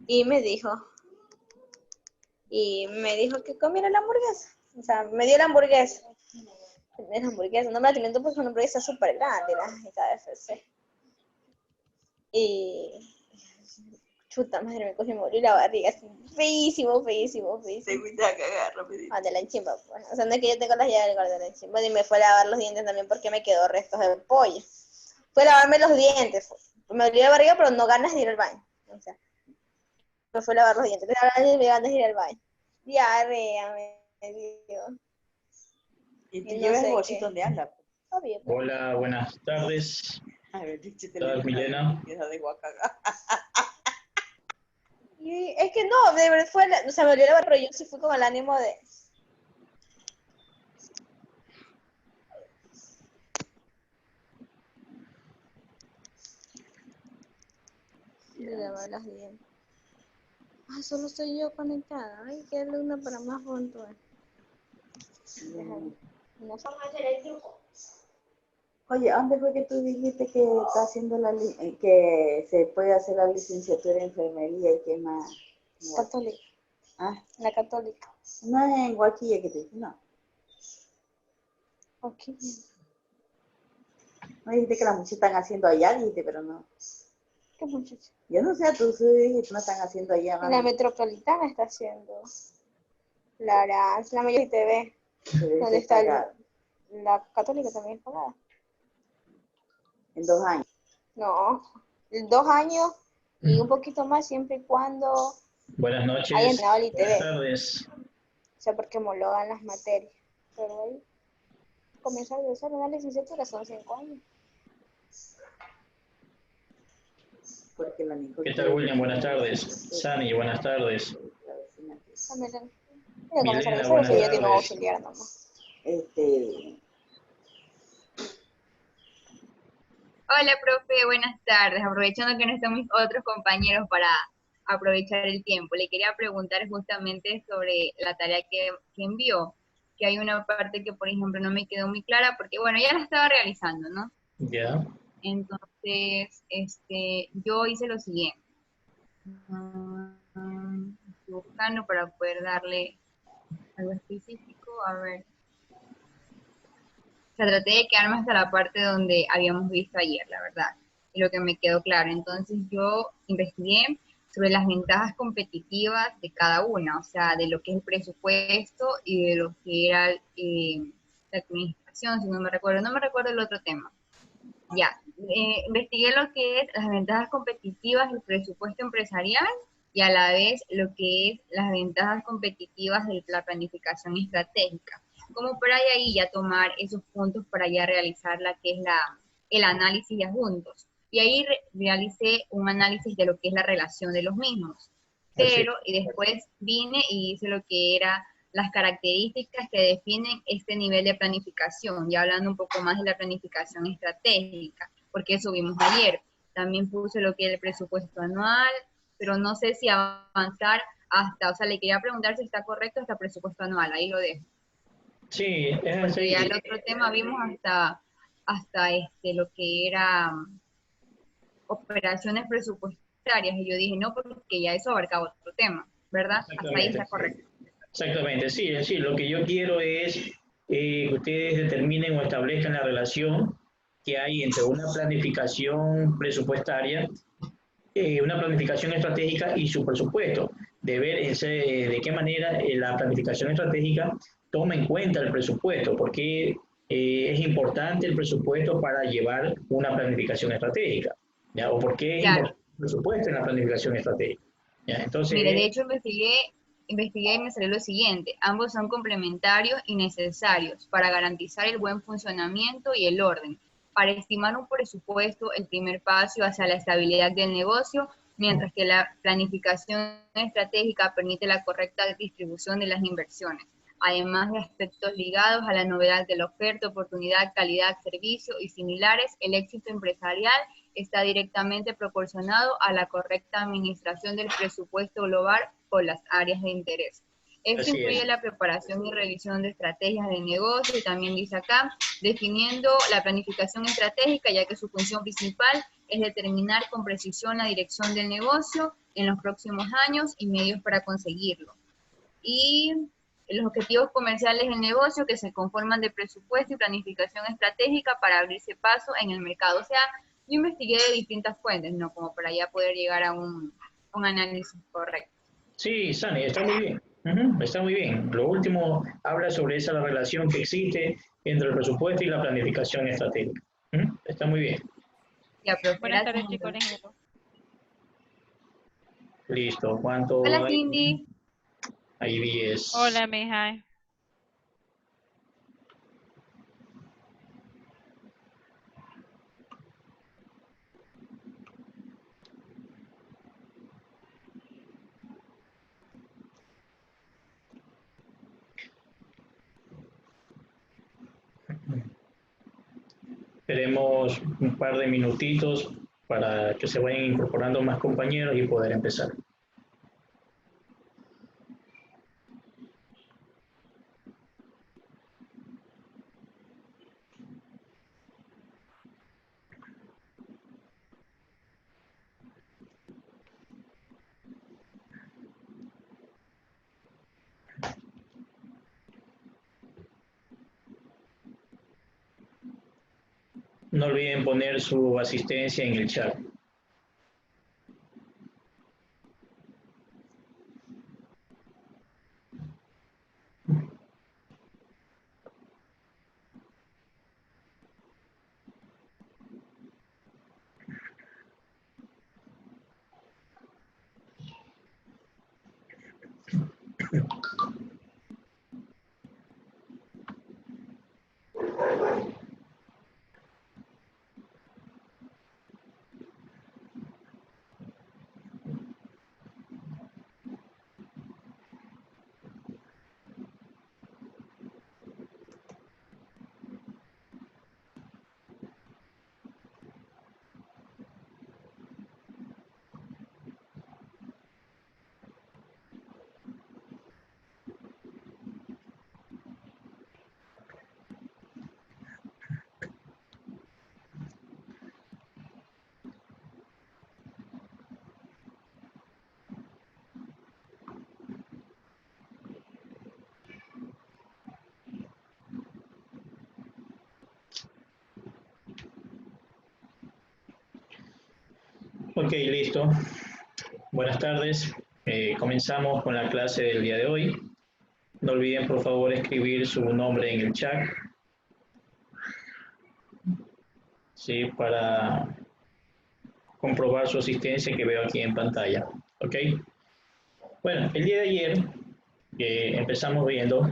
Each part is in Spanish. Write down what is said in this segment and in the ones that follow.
y me dijo que comiera la hamburguesa. O sea, me dio la hamburguesa. La hamburguesa, no me la teniendo porque una hamburguesa súper grande, la de KFC. Y chuta madre, me cogí y me volví la barriga, así, feísimo, feísimo, feísimo. Te fuiste a cagar rapidito. Ah, de la enchimba, pues. O sea, no es que yo tengo las llaves de la enchimba, y me fue a lavar los dientes también porque me quedó restos de pollo. Fue a lavarme los dientes, me olvidé la barriga, pero no ganas de ir al baño. O sea, me fue a lavar los dientes, me ganas de ir al baño. Diarrea me dio. Y te Y no llevas el sé bolsito qué. donde anda. Obvio, pues. Hola, buenas tardes. A ver, dice, te le ¿Tal, dijo Milena? que esa dejó a cagar. Y es que no, de verdad fue, o sea, me olvidó la barriga, pero yo sí fui con el ánimo de. De lavar los dientes. Ah, solo estoy yo conectada. Ay, qué luna para más puntual. No sé. Oye, ¿dónde fue que tú dijiste que está haciendo que se puede hacer la licenciatura en enfermería y qué más? Católica. Ah, La católica. no es en Guaquilla que te dije, no. Ok. No dijiste que las muchachas están haciendo allá, dijiste, pero no. ¿Qué muchacha? Yo no sé, tú sí dijiste, no están haciendo allá, La mami. metropolitana está haciendo. La mayor TV. Pero ¿Dónde dice está pagar la católica también es pagada? en 2 años. No. 2 años y un poquito más siempre y cuando Buenas haya noches. entrenado el Buenas ITV. tardes. O sea, porque homologan las materias. Pero ahí comienza a hacer una licenciatura, son 5 años. Porque la Nico ¿Qué tal, William? Buenas tardes. Sani, buenas tardes. También, voy a comenzar a Milena, hacer buenas si yo tengo un tardes. auxiliar nomás. Hola, profe, buenas tardes. Aprovechando que no están mis otros compañeros para aprovechar el tiempo, le quería preguntar justamente sobre la tarea que envió, que hay una parte que, por ejemplo, no me quedó muy clara porque, bueno, ya la estaba realizando, ¿no? Ya. Entonces, yo hice lo siguiente. Estoy buscando para poder darle algo específico, a ver. O sea, traté de quedarme hasta la parte donde habíamos visto ayer, la verdad, y lo que me quedó claro. Entonces yo investigué sobre las ventajas competitivas de cada una, o sea, de lo que es el presupuesto y de lo que era la administración, si no me recuerdo el otro tema. Ya, investigué lo que es las ventajas competitivas del presupuesto empresarial y a la vez lo que es las ventajas competitivas de la planificación estratégica, como para ahí ya tomar esos puntos para ya realizar la que es el análisis de adjuntos. Y ahí realicé un análisis de lo que es la relación de los mismos. Así. Y después vine y hice lo que era las características que definen este nivel de planificación, ya hablando un poco más de la planificación estratégica, porque eso vimos ayer. También puse lo que es el presupuesto anual, pero no sé si avanzar hasta, o sea, le quería preguntar si está correcto hasta presupuesto anual, ahí lo dejo. Sí, es Porque ya así. el otro tema vimos hasta lo que era operaciones presupuestarias, y yo dije, no, porque ya eso abarcaba otro tema, ¿verdad? Hasta ahí está Exactamente. correcto. Exactamente, sí, es decir, lo que yo quiero es que ustedes determinen o establezcan la relación que hay entre una planificación presupuestaria, una planificación estratégica y su presupuesto, de ver de qué manera la planificación estratégica toma en cuenta el presupuesto, porque es importante el presupuesto para llevar una planificación estratégica, ¿ya? O por qué es Claro. importante el presupuesto en la planificación estratégica. ¿Ya? Mire, de Entonces, hecho investigué y me salió lo siguiente. Ambos son complementarios y necesarios para garantizar el buen funcionamiento y el orden. Para estimar un presupuesto, el primer paso hacia la estabilidad del negocio, mientras que la planificación estratégica permite la correcta distribución de las inversiones, además de aspectos ligados a la novedad de la oferta, oportunidad, calidad, servicio y similares. El éxito empresarial está directamente proporcionado a la correcta administración del presupuesto global por las áreas de interés. Esto así es. incluye la preparación y revisión de estrategias de negocio, y también dice acá, definiendo la planificación estratégica, ya que su función principal es determinar con precisión la dirección del negocio en los próximos años y medios para conseguirlo. Y los objetivos comerciales del negocio que se conforman de presupuesto y planificación estratégica para abrirse paso en el mercado. O sea, yo investigué de distintas fuentes, ¿no? Como para ya poder llegar a un análisis correcto. Sí, Sani, está muy bien. Está muy bien. Lo último habla sobre esa relación que existe entre el presupuesto y la planificación estratégica. Está muy bien. Ya, profe, Buenas gracias. tardes, chicos. Les invito. Listo. ¿Cuánto Hola, hay? Cindy. Hay 10. Hola, mija. Tenemos un par de minutitos para que se vayan incorporando más compañeros y poder empezar. No olviden poner su asistencia en el chat. Ok, listo. Buenas tardes. Comenzamos con la clase del día de hoy. No olviden, por favor, escribir su nombre en el chat. Sí, para comprobar su asistencia que veo aquí en pantalla. Ok. Bueno, el día de ayer empezamos viendo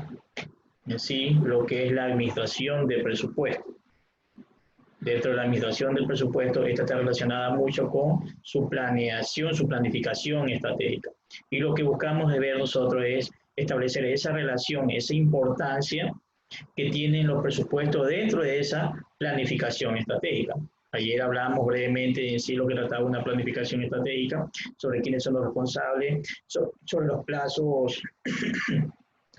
en sí lo que es la administración de presupuesto. Dentro de la administración del presupuesto, esta está relacionada mucho con su planeación, su planificación estratégica. Y lo que buscamos de ver nosotros es establecer esa relación, esa importancia que tienen los presupuestos dentro de esa planificación estratégica. Ayer hablamos brevemente en sí lo que trataba una planificación estratégica, sobre quiénes son los responsables, sobre los plazos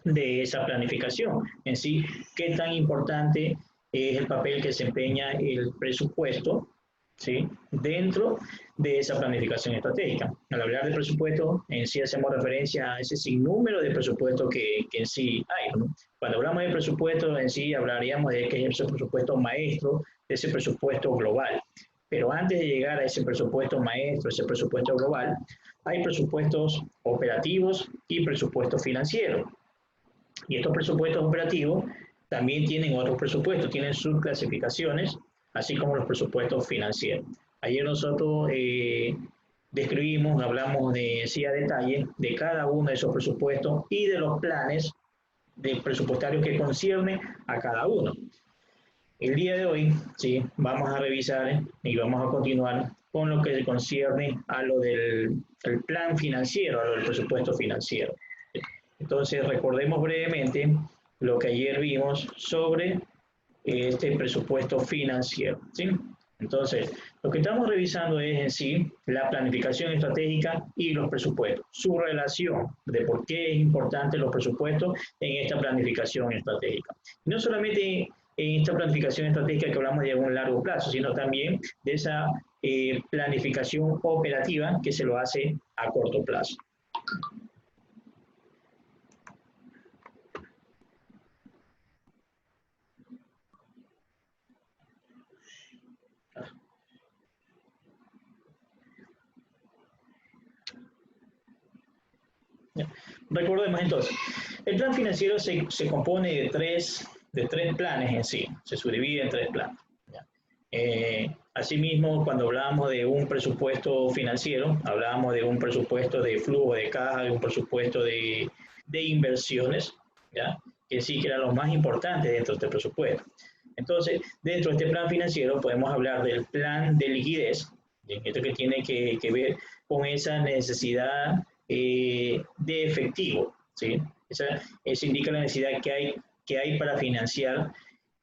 de esa planificación. En sí, qué tan importante es el papel que desempeña el presupuesto, ¿sí?, dentro de esa planificación estratégica. Al hablar de presupuesto, en sí hacemos referencia a ese sinnúmero de presupuestos que en sí hay, ¿no? Cuando hablamos de presupuesto, en sí hablaríamos de que es ese presupuesto maestro, de ese presupuesto global. Pero antes de llegar a ese presupuesto maestro, ese presupuesto global, hay presupuestos operativos y presupuestos financieros. Y estos presupuestos operativos también tienen otros presupuestos, tienen sus clasificaciones, así como los presupuestos financieros. Ayer nosotros describimos, hablamos de sí a detalle de cada uno de esos presupuestos y de los planes de presupuestarios que conciernen a cada uno. El día de hoy, sí, vamos a revisar y vamos a continuar con lo que concierne a lo del plan financiero, a lo del presupuesto financiero. Entonces, recordemos brevemente lo que ayer vimos sobre este presupuesto financiero, ¿sí? Entonces, lo que estamos revisando es en sí la planificación estratégica y los presupuestos, su relación de por qué es importante los presupuestos en esta planificación estratégica. No solamente en esta planificación estratégica que hablamos de un largo plazo, sino también de esa planificación operativa que se lo hace a corto plazo. Recordemos entonces, el plan financiero se compone de tres planes en sí, se subdivide en tres planes. Asimismo, cuando hablábamos de un presupuesto financiero, hablábamos de un presupuesto de flujo de caja, de un presupuesto de inversiones, ¿ya? Que sí que eran los más importantes dentro de este presupuesto. Entonces, dentro de este plan financiero podemos hablar del plan de liquidez, esto que tiene que ver con esa necesidad de efectivo, ¿sí? Eso indica la necesidad que hay para financiar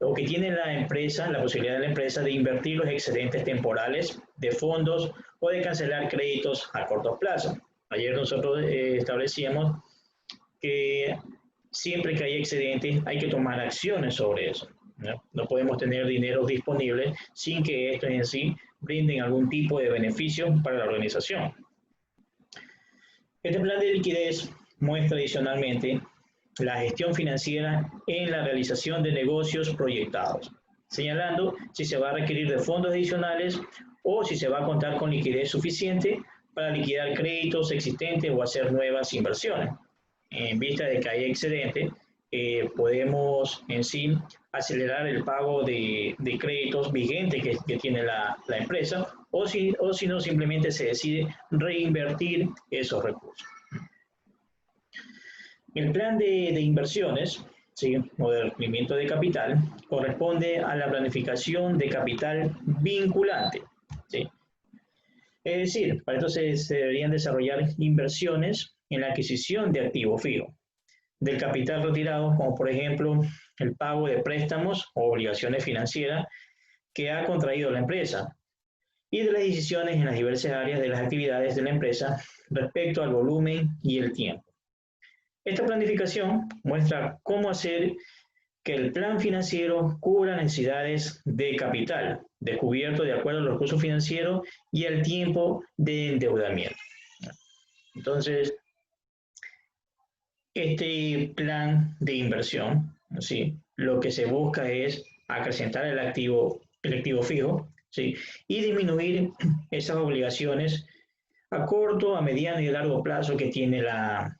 o que tiene la empresa, la posibilidad de la empresa de invertir los excedentes temporales de fondos o de cancelar créditos a corto plazo. Ayer nosotros establecíamos que siempre que hay excedentes hay que tomar acciones sobre eso, ¿no? No podemos tener dinero disponible sin que estos en sí brinden algún tipo de beneficio para la organización. Este plan de liquidez muestra adicionalmente la gestión financiera en la realización de negocios proyectados, señalando si se va a requerir de fondos adicionales o si se va a contar con liquidez suficiente para liquidar créditos existentes o hacer nuevas inversiones. En vista de que hay excedente, podemos en sí acelerar el pago de créditos vigentes que tiene la empresa o si no, simplemente se decide reinvertir esos recursos. El plan de inversiones, ¿sí?, o de requerimiento de capital, corresponde a la planificación de capital vinculante, ¿sí? Es decir, para esto se deberían desarrollar inversiones en la adquisición de activo fijo, del capital retirado, como por ejemplo el pago de préstamos o obligaciones financieras que ha contraído la empresa, y de las decisiones en las diversas áreas de las actividades de la empresa respecto al volumen y el tiempo. Esta planificación muestra cómo hacer que el plan financiero cubra necesidades de capital, descubierto de acuerdo a los recursos financieros y el tiempo de endeudamiento. Entonces, este plan de inversión, ¿sí?, lo que se busca es acrecentar el activo fijo, ¿sí?, y disminuir esas obligaciones a corto, a mediano y a largo plazo que tiene la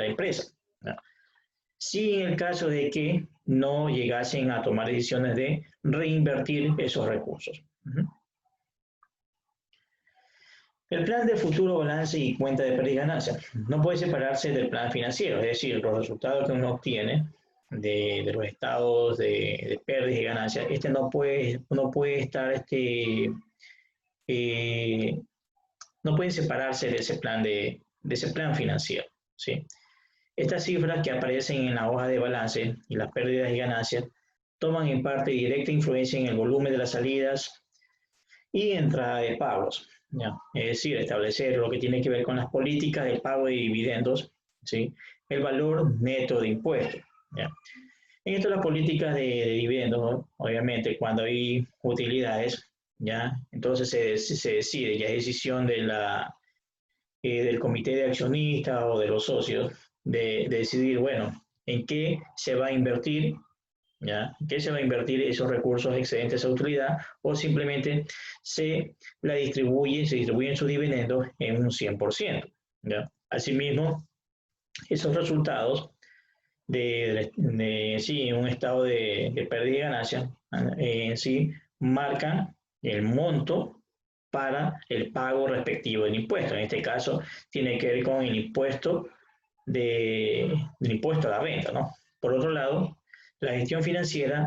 empresa, ¿no? Si en el caso de que no llegasen a tomar decisiones de reinvertir esos recursos. El plan de futuro balance y cuenta de pérdida y ganancia no puede separarse del plan financiero, es decir, los resultados que uno obtiene de los estados de pérdidas y ganancias, no puede estar no pueden separarse de ese plan financiero, ¿sí? Estas cifras que aparecen en la hoja de balance y las pérdidas y ganancias toman en parte directa influencia en el volumen de las salidas y entrada de pagos, ¿ya? Es decir, establecer lo que tiene que ver con las políticas de pago de dividendos, ¿sí?, el valor neto de impuestos, ¿ya? En esto las políticas de dividendos, ¿no?, obviamente cuando hay utilidades, ¿ya?, entonces se decide, ya es decisión del comité de accionistas o de los socios de decidir, bueno, en qué se va a invertir, ¿ya?, en qué se va a invertir esos recursos excedentes a utilidad, o simplemente se distribuyen sus dividendos en un 100%, ¿ya? Asimismo, esos resultados sí, en un estado de pérdida y ganancia, en sí marcan el monto para el pago respectivo del impuesto. En este caso, tiene que ver con el impuesto del impuesto a la renta, ¿no? Por otro lado, la gestión financiera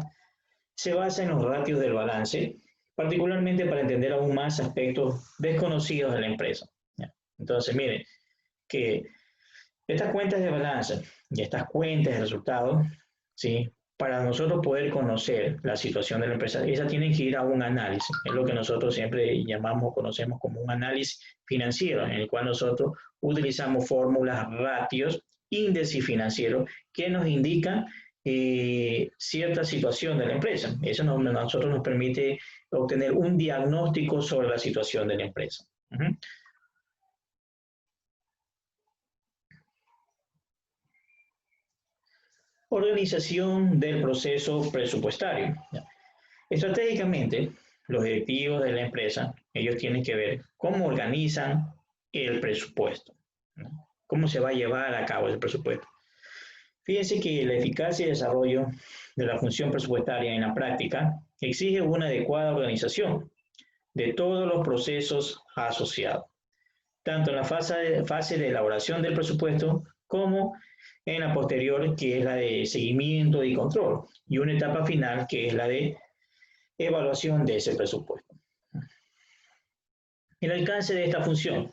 se basa en los ratios del balance, particularmente para entender aún más aspectos desconocidos de la empresa, ¿ya? Entonces, miren, que estas cuentas de balance y estas cuentas de resultados, ¿sí?, para nosotros poder conocer la situación de la empresa, esas tienen que ir a un análisis. Es lo que nosotros siempre llamamos o conocemos como un análisis financiero, en el cual nosotros utilizamos fórmulas, ratios, índices financieros que nos indican cierta situación de la empresa. Eso a nosotros nos permite obtener un diagnóstico sobre la situación de la empresa. Organización del proceso presupuestario. Estratégicamente, los directivos de la empresa, ellos tienen que ver cómo organizan el presupuesto, ¿no? Cómo se va a llevar a cabo el presupuesto. Fíjense que la eficacia y desarrollo de la función presupuestaria en la práctica exige una adecuada organización de todos los procesos asociados, tanto en la fase de elaboración del presupuesto como en la posterior, que es la de seguimiento y control, y una etapa final, que es la de evaluación de ese presupuesto. El alcance de esta función.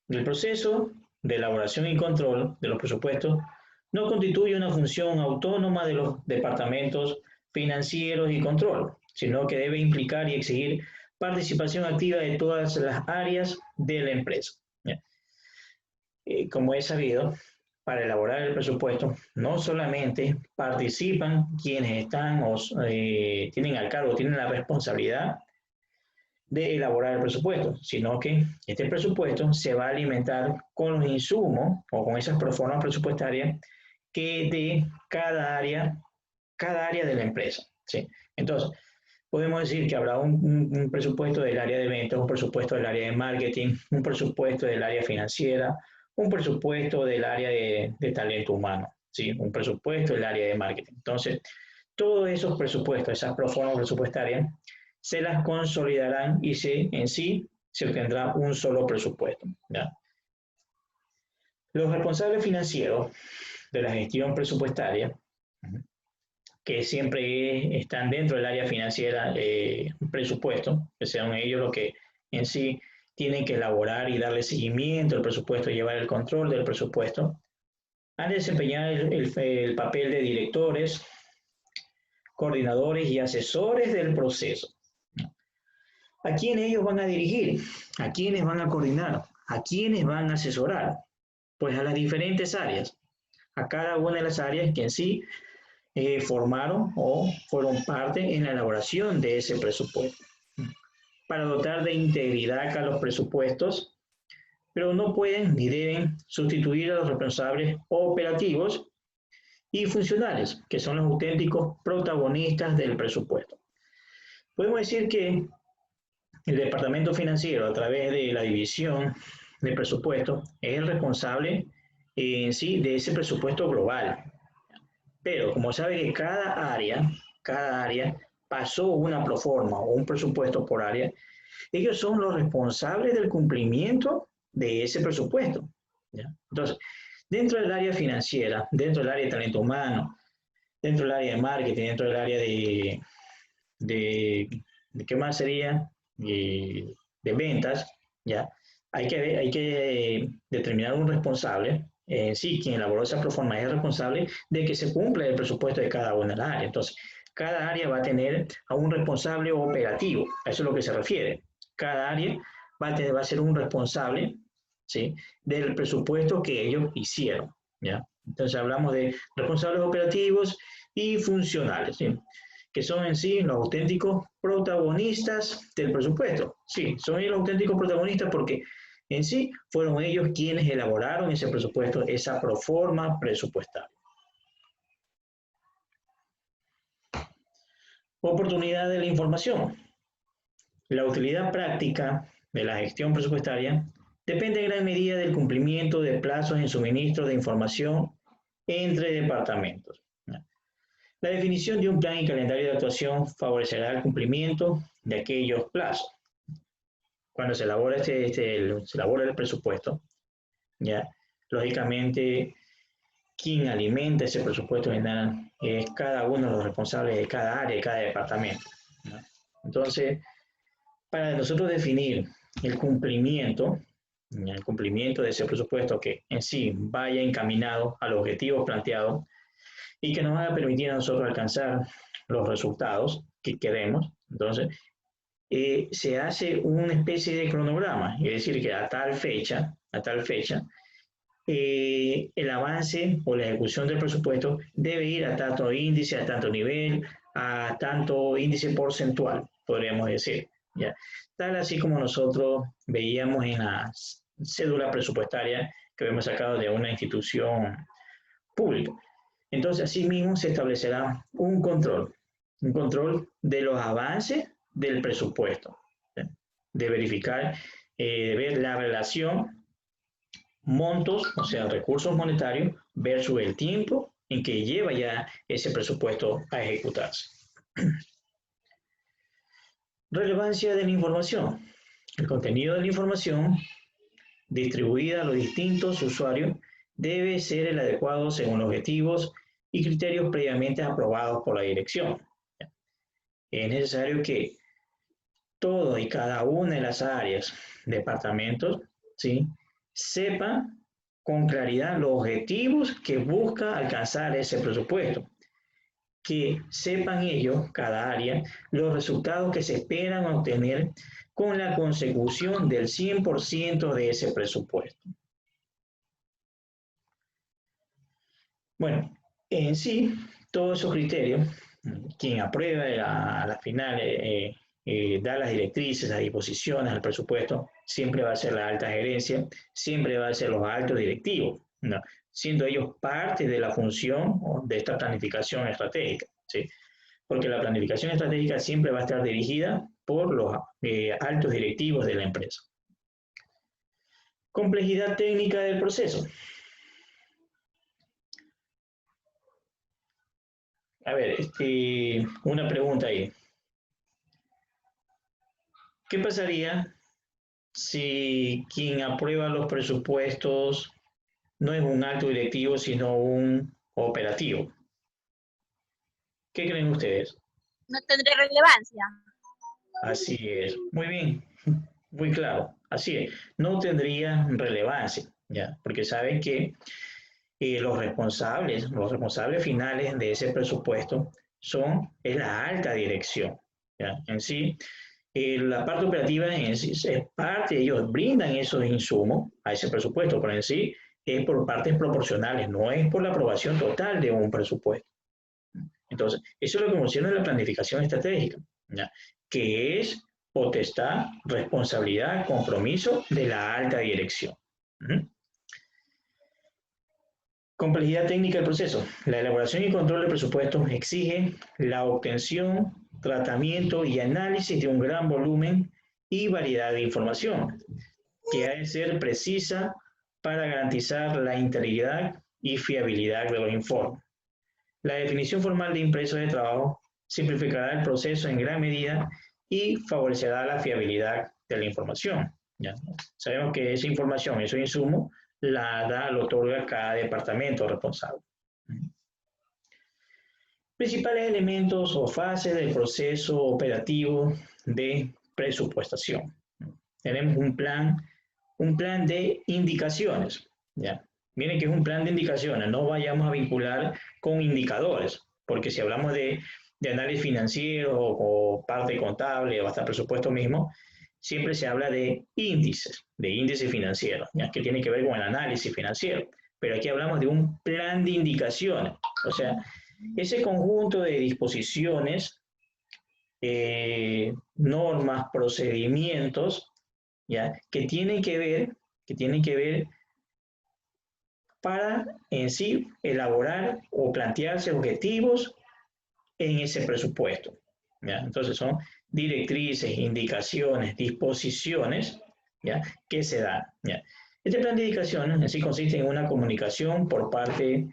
El proceso de elaboración y control de los presupuestos no constituye una función autónoma de los departamentos financieros y control, sino que debe implicar y exigir participación activa de todas las áreas de la empresa. Como es sabido, para elaborar el presupuesto no solamente participan quienes están tienen al cargo, tienen la responsabilidad de elaborar el presupuesto, sino que este presupuesto se va a alimentar con los insumos o con esas proformas presupuestarias que de cada área de la empresa, ¿sí? Entonces, podemos decir que habrá un presupuesto del área de ventas, un presupuesto del área de marketing, un presupuesto del área financiera, un presupuesto del área de talento humano, ¿sí? Un presupuesto del área de marketing. Entonces, todos esos presupuestos, esas proformas presupuestarias, se las consolidarán y en sí se obtendrá un solo presupuesto, ¿ya? Los responsables financieros de la gestión presupuestaria, que siempre están dentro del área financiera, presupuesto, que sean ellos los que en sí tienen que elaborar y darle seguimiento al presupuesto, llevar el control del presupuesto, han de desempeñar el papel de directores, coordinadores y asesores del proceso. ¿A quién ellos van a dirigir? ¿A quiénes van a coordinar? ¿A quiénes van a asesorar? Pues a las diferentes áreas, a cada una de las áreas que en sí formaron o fueron parte en la elaboración de ese presupuesto, para dotar de integridad a los presupuestos, pero no pueden ni deben sustituir a los responsables operativos y funcionales, que son los auténticos protagonistas del presupuesto. Podemos decir que el departamento financiero, a través de la división de presupuesto, es el responsable en sí de ese presupuesto global. Pero como sabe que cada área pasó una proforma o un presupuesto por área, ellos son los responsables del cumplimiento de ese presupuesto, ¿ya? Entonces, dentro del área financiera, dentro del área de talento humano, dentro del área de marketing, dentro del área de ¿qué más sería? De ventas, ¿ya? Hay que determinar un responsable. Sí, quien elaboró esa proforma es responsable de que se cumpla el presupuesto de cada una de las áreas. Entonces, cada área va a tener a un responsable operativo, a eso es lo que se refiere. Cada área va a ser un responsable, ¿sí?, del presupuesto que ellos hicieron, ¿ya? Entonces hablamos de responsables operativos y funcionales, ¿sí?, que son en sí los auténticos protagonistas del presupuesto. Sí, son ellos los auténticos protagonistas porque en sí fueron ellos quienes elaboraron ese presupuesto, esa proforma presupuestaria. Oportunidad de la información. La utilidad práctica de la gestión presupuestaria depende en gran medida del cumplimiento de plazos en suministro de información entre departamentos. La definición de un plan y calendario de actuación favorecerá el cumplimiento de aquellos plazos. Cuando se elabora se elabora el presupuesto, ya, lógicamente, quien alimenta ese presupuesto general es cada uno de los responsables de cada área, de cada departamento, ¿no? Entonces, para nosotros definir el cumplimiento de ese presupuesto que en sí vaya encaminado a los objetivos planteados y que nos va a permitir a nosotros alcanzar los resultados que queremos, entonces, se hace una especie de cronograma, es decir, que a tal fecha, el avance o la ejecución del presupuesto debe ir a tanto índice, a tanto nivel, a tanto índice porcentual, podríamos decir. ¿Ya? Tal así como nosotros veíamos en la cédula presupuestaria que hemos sacado de una institución pública. Entonces, asimismo, se establecerá un control de los avances del presupuesto, ¿sí? De verificar, de ver la relación montos, o sea, recursos monetarios, versus el tiempo en que lleva ya ese presupuesto a ejecutarse. Relevancia de la información. El contenido de la información distribuida a los distintos usuarios debe ser el adecuado según objetivos y criterios previamente aprobados por la dirección. Es necesario que todo y cada una de las áreas, departamentos, ¿sí?, sepan con claridad los objetivos que busca alcanzar ese presupuesto. Que sepan ellos, cada área, los resultados que se esperan obtener con la consecución del 100% de ese presupuesto. Bueno, en sí, todos esos criterios, quien aprueba a la final, da las directrices, las disposiciones al presupuesto, siempre va a ser la alta gerencia, siempre va a ser los altos directivos, ¿no?, siendo ellos parte de la función de esta planificación estratégica, ¿sí? Porque la planificación estratégica siempre va a estar dirigida por los altos directivos de la empresa. Complejidad técnica del proceso. A ver, una pregunta ahí. ¿Qué pasaría si quien aprueba los presupuestos no es un alto directivo, sino un operativo? ¿Qué creen ustedes? No tendré relevancia. Así es. Muy bien. Muy claro. Así es. No tendría relevancia, ¿ya? Porque saben que los responsables finales de ese presupuesto es la alta dirección, ¿ya? En sí, la parte operativa en sí es parte, ellos brindan esos insumos a ese presupuesto, pero en sí es por partes proporcionales, no es por la aprobación total de un presupuesto. Entonces, eso es lo que menciona la planificación estratégica, ¿ya?, que es potestad, responsabilidad, compromiso de la alta dirección. Complejidad técnica del proceso. La elaboración y control del presupuesto exige la obtención, tratamiento y análisis de un gran volumen y variedad de información, que ha de ser precisa para garantizar la integridad y fiabilidad de los informes. La definición formal de impresos de trabajo simplificará el proceso en gran medida y favorecerá la fiabilidad de la información, ¿ya? Sabemos que esa información, esos insumos, lo otorga cada departamento responsable. Principales elementos o fases del proceso operativo de presupuestación. Tenemos un plan de indicaciones, ¿ya? Miren que es un plan de indicaciones, no vayamos a vincular con indicadores, porque si hablamos de análisis financiero o parte contable o hasta presupuesto mismo, siempre se habla de índices financieros, ¿ya?, que tiene que ver con el análisis financiero. Pero aquí hablamos de un plan de indicaciones, o sea, ese conjunto de disposiciones, normas, procedimientos, ¿ya?, que tienen que ver para en sí elaborar o plantearse objetivos en ese presupuesto, ¿ya? Entonces son directrices, indicaciones, disposiciones, ¿ya?, que se dan, ¿ya? Este plan de indicaciones en sí consiste en una comunicación por parte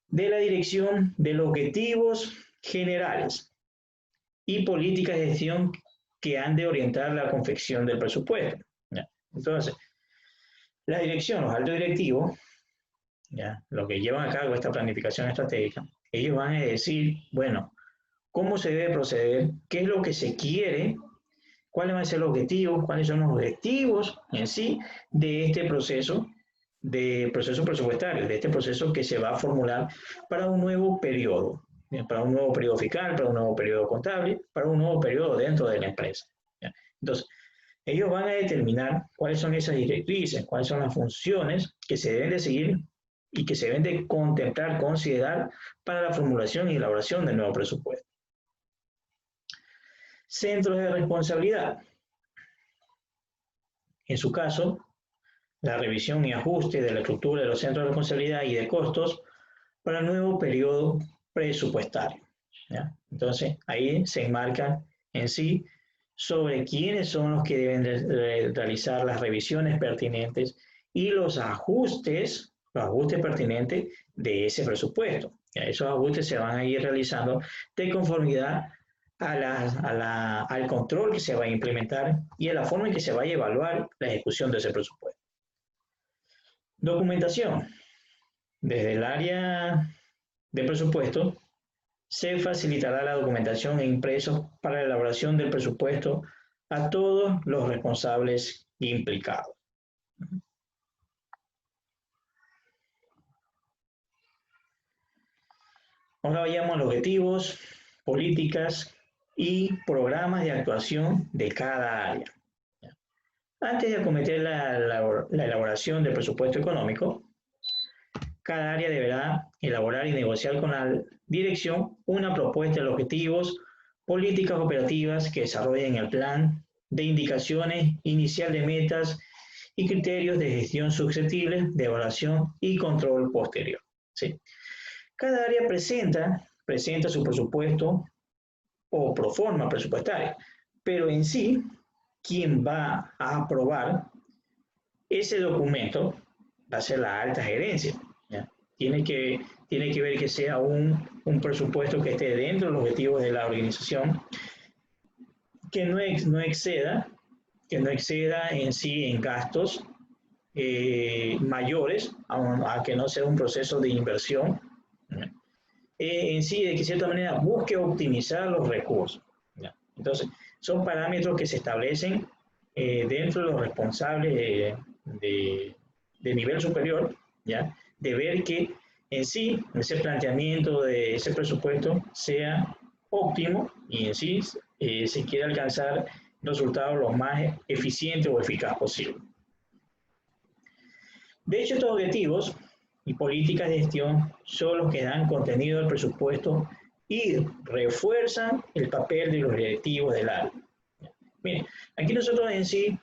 de la dirección de los objetivos generales y políticas de gestión que han de orientar la confección del presupuesto, ¿ya? Entonces, la dirección, los altos directivos, ¿ya?, lo que llevan a cabo esta planificación estratégica, ellos van a decir, bueno, cómo se debe proceder, qué es lo que se quiere, cuáles van a ser los objetivos, cuáles son los objetivos en sí de este proceso presupuestario, de este proceso que se va a formular para un nuevo periodo, para un nuevo periodo fiscal, para un nuevo periodo contable, para un nuevo periodo dentro de la empresa, ¿ya? Entonces, Ellos van a determinar cuáles son esas directrices, cuáles son las funciones que se deben de seguir y que se deben de contemplar, considerar para la formulación y elaboración del nuevo presupuesto. Centros de responsabilidad. En su caso, la revisión y ajuste de la estructura de los centros de responsabilidad y de costos para el nuevo periodo presupuestario, ¿ya? Entonces, ahí se enmarcan en sí sobre quiénes son los que deben realizar las revisiones pertinentes y los ajustes pertinentes de ese presupuesto. ¿Ya? Esos ajustes se van a ir realizando de conformidad al control que se va a implementar y a la forma en que se va a evaluar la ejecución de ese presupuesto. Documentación. Desde el área de presupuesto se facilitará la documentación e impresos para la elaboración del presupuesto a todos los responsables implicados. Ahora vayamos a los objetivos, políticas y programas de actuación de cada área. Antes de acometer la elaboración del presupuesto económico, cada área deberá elaborar y negociar con la dirección una propuesta de objetivos, políticas operativas que desarrollen el plan de indicaciones inicial de metas y criterios de gestión susceptibles de evaluación y control posterior. ¿Sí? Cada área presenta su presupuesto o proforma presupuestaria, pero en sí, quien va a aprobar ese documento va a ser la alta gerencia. ¿Ya? Tiene que ver que sea un presupuesto que esté dentro de los objetivos de la organización, que no exceda en sí en gastos mayores, a que no sea un proceso de inversión. En sí, de que de cierta manera busque optimizar los recursos. ¿Ya? Entonces, son parámetros que se establecen dentro de los responsables de nivel superior, ¿ya? De ver que en sí ese planteamiento de ese presupuesto sea óptimo y en sí se quiere alcanzar resultados lo más eficientes o eficaz posible. De hecho, estos objetivos y políticas de gestión son los que dan contenido al presupuesto y refuerzan el papel de los directivos del área. Miren, aquí nosotros en sí,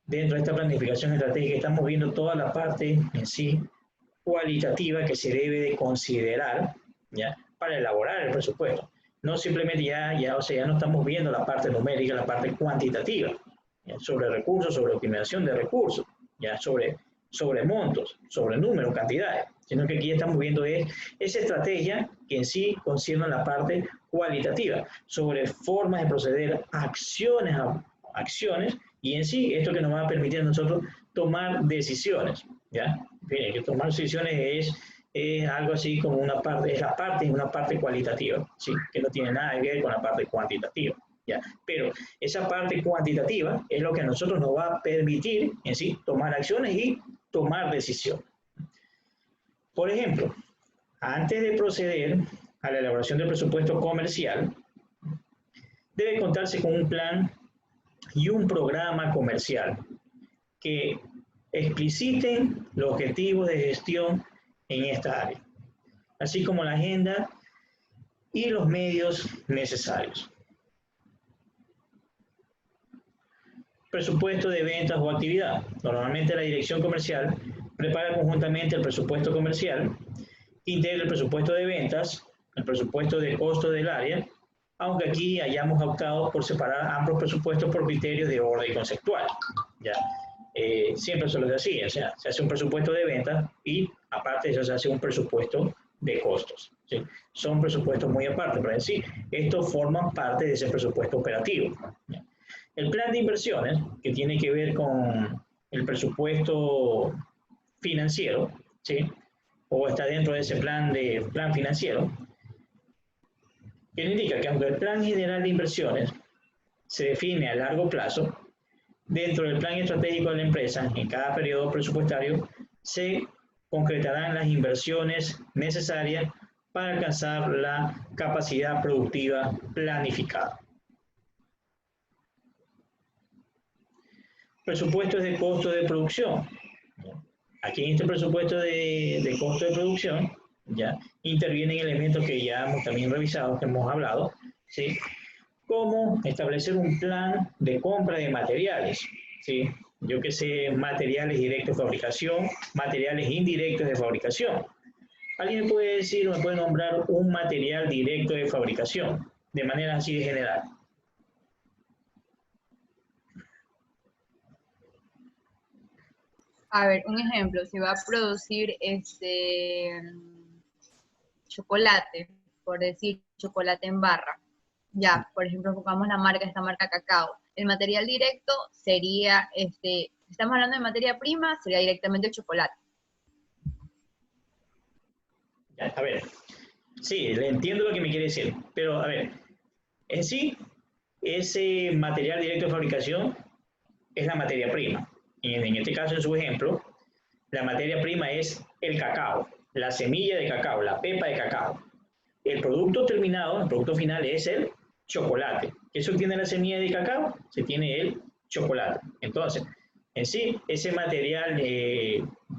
dentro de esta planificación estratégica, estamos viendo toda la parte en sí cualitativa que se debe de considerar, ¿ya? Para elaborar el presupuesto. No simplemente o sea, ya no estamos viendo la parte numérica, la parte cuantitativa, ¿ya? Sobre recursos, sobre optimización de recursos, ya sobre montos, sobre números, cantidades, sino que aquí estamos viendo esa estrategia que en sí concierne la parte cualitativa, sobre formas de proceder, acciones, y en sí esto que nos va a permitir a nosotros tomar decisiones, ¿ya? Miren, que tomar decisiones es algo así como una parte cualitativa, ¿sí? Que no tiene nada que ver con la parte cuantitativa. ¿Ya? Pero esa parte cuantitativa es lo que a nosotros nos va a permitir en sí tomar acciones y tomar decisiones. Por ejemplo, antes de proceder a la elaboración del presupuesto comercial, debe contarse con un plan y un programa comercial que expliciten los objetivos de gestión en esta área, así como la agenda y los medios necesarios. Presupuesto de ventas o actividad. Normalmente la dirección comercial prepara conjuntamente el presupuesto comercial, que integra el presupuesto de ventas, el presupuesto de costo del área, aunque aquí hayamos optado por separar ambos presupuestos por criterios de orden conceptual. ¿Ya? Siempre se lo decía, o sea, se hace un presupuesto de ventas y aparte de eso se hace un presupuesto de costos. ¿Sí? Son presupuestos muy aparte, pero en sí, estos forman parte de ese presupuesto operativo. ¿Ya? El plan de inversiones, que tiene que ver con el presupuesto financiero, ¿sí? O está dentro de ese plan financiero, que indica que aunque el plan general de inversiones se define a largo plazo, dentro del plan estratégico de la empresa, en cada periodo presupuestario, se concretarán las inversiones necesarias para alcanzar la capacidad productiva planificada. presupuestos de costo de producción. Aquí en este presupuesto de costo de producción, ya intervienen elementos que ya hemos también revisado, que hemos hablado, ¿sí? Como establecer un plan de compra de materiales, ¿sí? Yo que sé, materiales directos de fabricación, materiales indirectos de fabricación. ¿Alguien me puede decir, me puede nombrar un material directo de fabricación, de manera así de general? A ver, un ejemplo, si va a producir chocolate, por decir chocolate en barra, ya, por ejemplo, enfocamos esta marca cacao. El material directo sería, estamos hablando de materia prima, sería directamente el chocolate. Ya, a ver, sí, le entiendo lo que me quiere decir, pero a ver, en sí, ese material directo de fabricación es la materia prima. Y en este caso, en su ejemplo, la materia prima es el cacao, la semilla de cacao, la pepa de cacao. El producto terminado, el producto final es el chocolate. ¿Qué se obtiene la semilla de cacao? Se tiene el chocolate. Entonces, en sí, ese material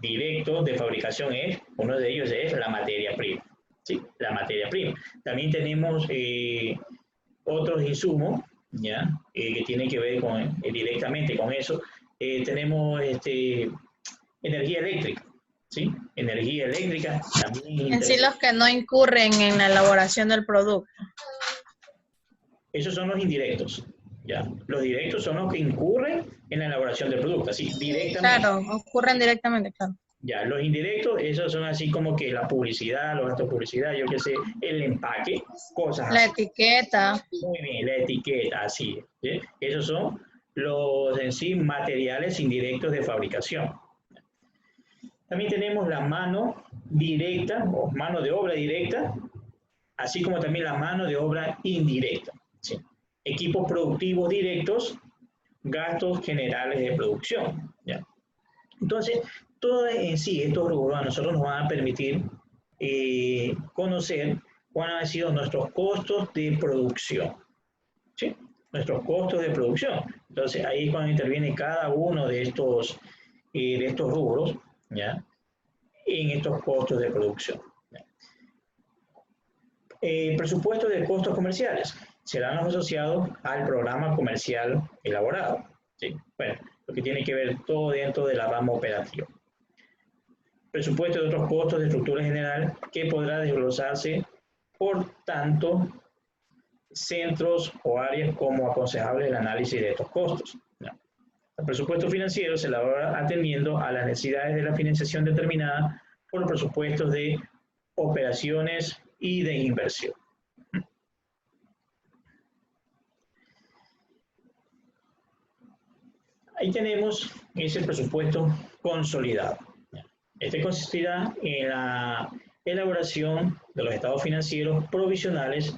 directo de fabricación uno de ellos es la materia prima. ¿Sí? La materia prima. También tenemos otros insumos, ¿ya? Que tienen que ver directamente con eso. Tenemos energía eléctrica, ¿sí? Energía eléctrica también. En sí, los que no incurren en la elaboración del producto. Esos son los indirectos, ¿ya? Los directos son los que incurren en la elaboración del producto, así, directamente. Claro, ocurren directamente, claro. Ya, los indirectos, esos son así como que la publicidad, los gastos de publicidad, yo qué sé, el empaque, cosas La así. etiqueta. Muy bien, la etiqueta, así es, ¿sí? Esos son los, en sí, materiales indirectos de fabricación. También tenemos la mano directa, o mano de obra directa, así como también la mano de obra indirecta, ¿sí? Equipos productivos directos, gastos generales de producción, ¿ya? Entonces, todo en sí, estos rubros a nosotros nos van a permitir conocer cuáles han sido nuestros costos de producción, ¿sí? Nuestros costos de producción. Entonces, ahí es cuando interviene cada uno de estos rubros, ¿ya? En estos costos de producción. Presupuesto de costos comerciales serán los asociados al programa comercial elaborado, ¿sí? Bueno, lo que tiene que ver todo dentro de la rama operativa. Presupuesto de otros costos de estructura general que podrá desglosarse por tanto centros o áreas como aconsejable el análisis de estos costos, ¿no? El presupuesto financiero se elabora atendiendo a las necesidades de la financiación determinada por presupuestos de operaciones y de inversión. Ahí tenemos ese presupuesto consolidado. Este consistirá en la elaboración de los estados financieros provisionales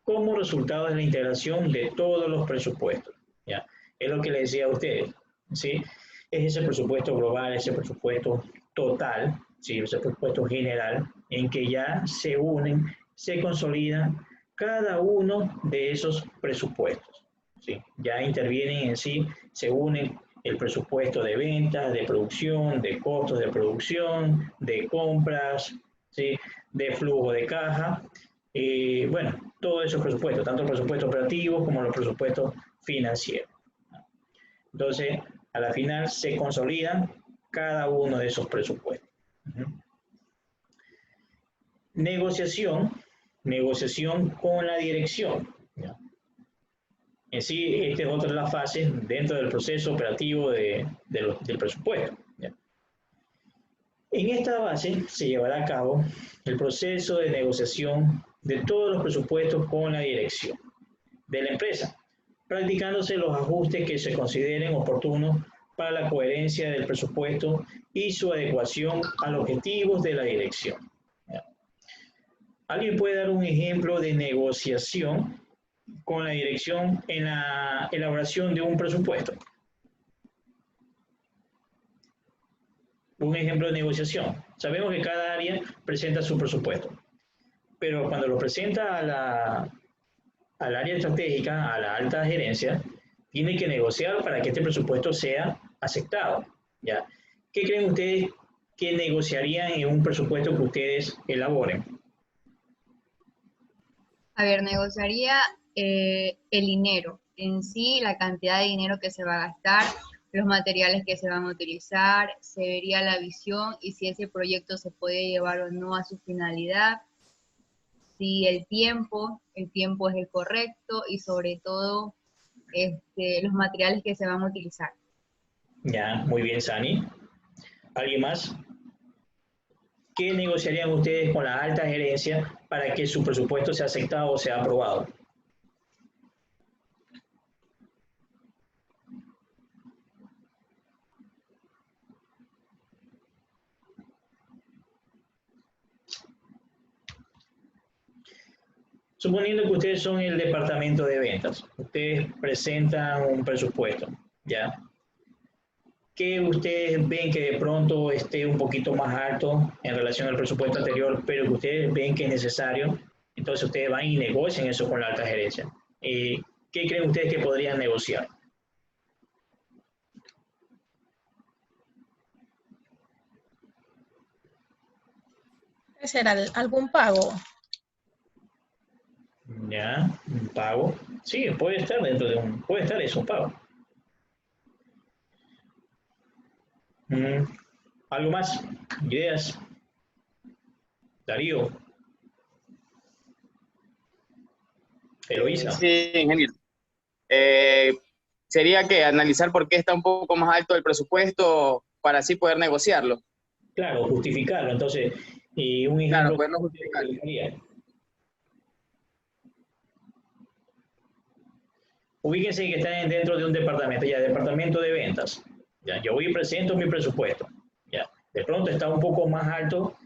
como resultado de la integración de todos los presupuestos, ¿ya? Es lo que les decía a ustedes, ¿sí? Es ese presupuesto global, ese presupuesto total, ¿sí? Ese presupuesto general, en que ya se unen, se consolidan cada uno de esos presupuestos, ¿sí? Ya intervienen en sí, se unen el presupuesto de ventas, de producción, de costos de producción, de compras, ¿sí? De flujo de caja. Bueno, todos esos presupuestos, tanto el presupuesto operativo como los presupuestos financieros. Entonces, a la final se consolidan cada uno de esos presupuestos. Negociación con la dirección, ¿ya? En sí, esta es otra de las fases dentro del proceso operativo del presupuesto, ¿ya? En esta base se llevará a cabo el proceso de negociación de todos los presupuestos con la dirección de la empresa, practicándose los ajustes que se consideren oportunos para la coherencia del presupuesto y su adecuación a los objetivos de la dirección, ¿ya? ¿Alguien puede dar un ejemplo de negociación con la dirección en la elaboración de un presupuesto? Un ejemplo de negociación. Sabemos que cada área presenta su presupuesto, pero cuando lo presenta al área estratégica, a la alta gerencia, tiene que negociar para que este presupuesto sea aceptado. ¿Ya? ¿Qué creen ustedes que negociarían en un presupuesto que ustedes elaboren? A ver, negociaría el dinero en sí, la cantidad de dinero que se va a gastar, los materiales que se van a utilizar, se vería la visión y si ese proyecto se puede llevar o no a su finalidad, si el tiempo es el correcto y sobre todo los materiales que se van a utilizar. Ya, muy bien, Sani. ¿Alguien más? ¿Qué negociarían ustedes con la alta gerencia para que su presupuesto sea aceptado o sea aprobado? Suponiendo que ustedes son el departamento de ventas, ustedes presentan un presupuesto, ¿ya? Que ustedes ven que de pronto esté un poquito más alto en relación al presupuesto anterior, pero que ustedes ven que es necesario, entonces ustedes van y negocian eso con la alta gerencia. ¿Qué creen ustedes que podrían negociar? ¿Qué será? ¿Algún pago? ¿Ya? ¿Un pago? Sí, puede estar dentro de puede estar eso, un pago. ¿Algo más? ¿Ideas? Darío. Eloísa. Sí, ingeniero. Sería que analizar por qué está un poco más alto el presupuesto para así poder negociarlo. Claro, justificarlo. Entonces, un Claro, ejemplo. poderlo justificar. Ubíquense que están dentro de un departamento, ya, departamento de ventas. Ya, yo voy y presento mi presupuesto. Ya, de pronto está un poco más alto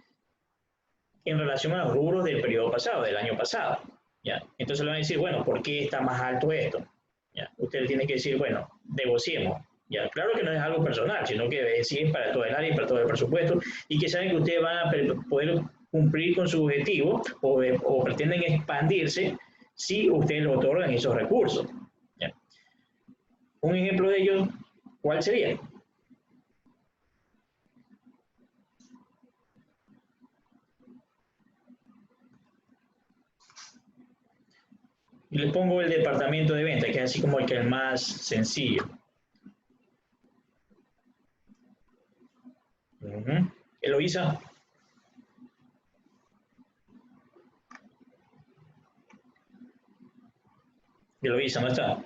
en relación a los rubros del periodo pasado, del año pasado. Ya, entonces le van a decir, bueno, ¿por qué está más alto esto? Ya, usted tiene que decir, bueno, negociemos. Ya, claro que no es algo personal, sino que sí es para todo el área y para todo el presupuesto, y que saben que ustedes van a poder cumplir con su objetivo o pretenden expandirse si ustedes le otorgan esos recursos. ¿Ya? Un ejemplo de ello, ¿cuál sería? Y les pongo el departamento de venta, que es así como el más sencillo. Eloísa. Eloísa, ¿no está?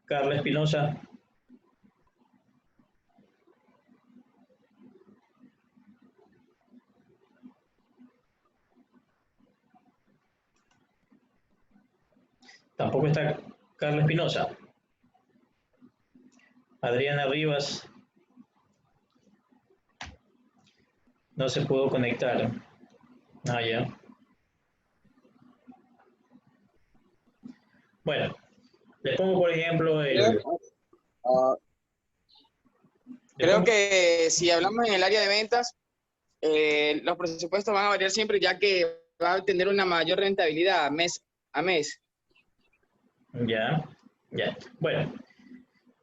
Carla Espinosa. Tampoco está Carla Espinosa. Adriana Rivas. No se pudo conectar. Ah, ya. Bueno, les pongo por ejemplo Creo que si hablamos en el área de ventas, los presupuestos van a variar siempre, ya que va a tener una mayor rentabilidad mes a mes. Ya, ya. Bueno,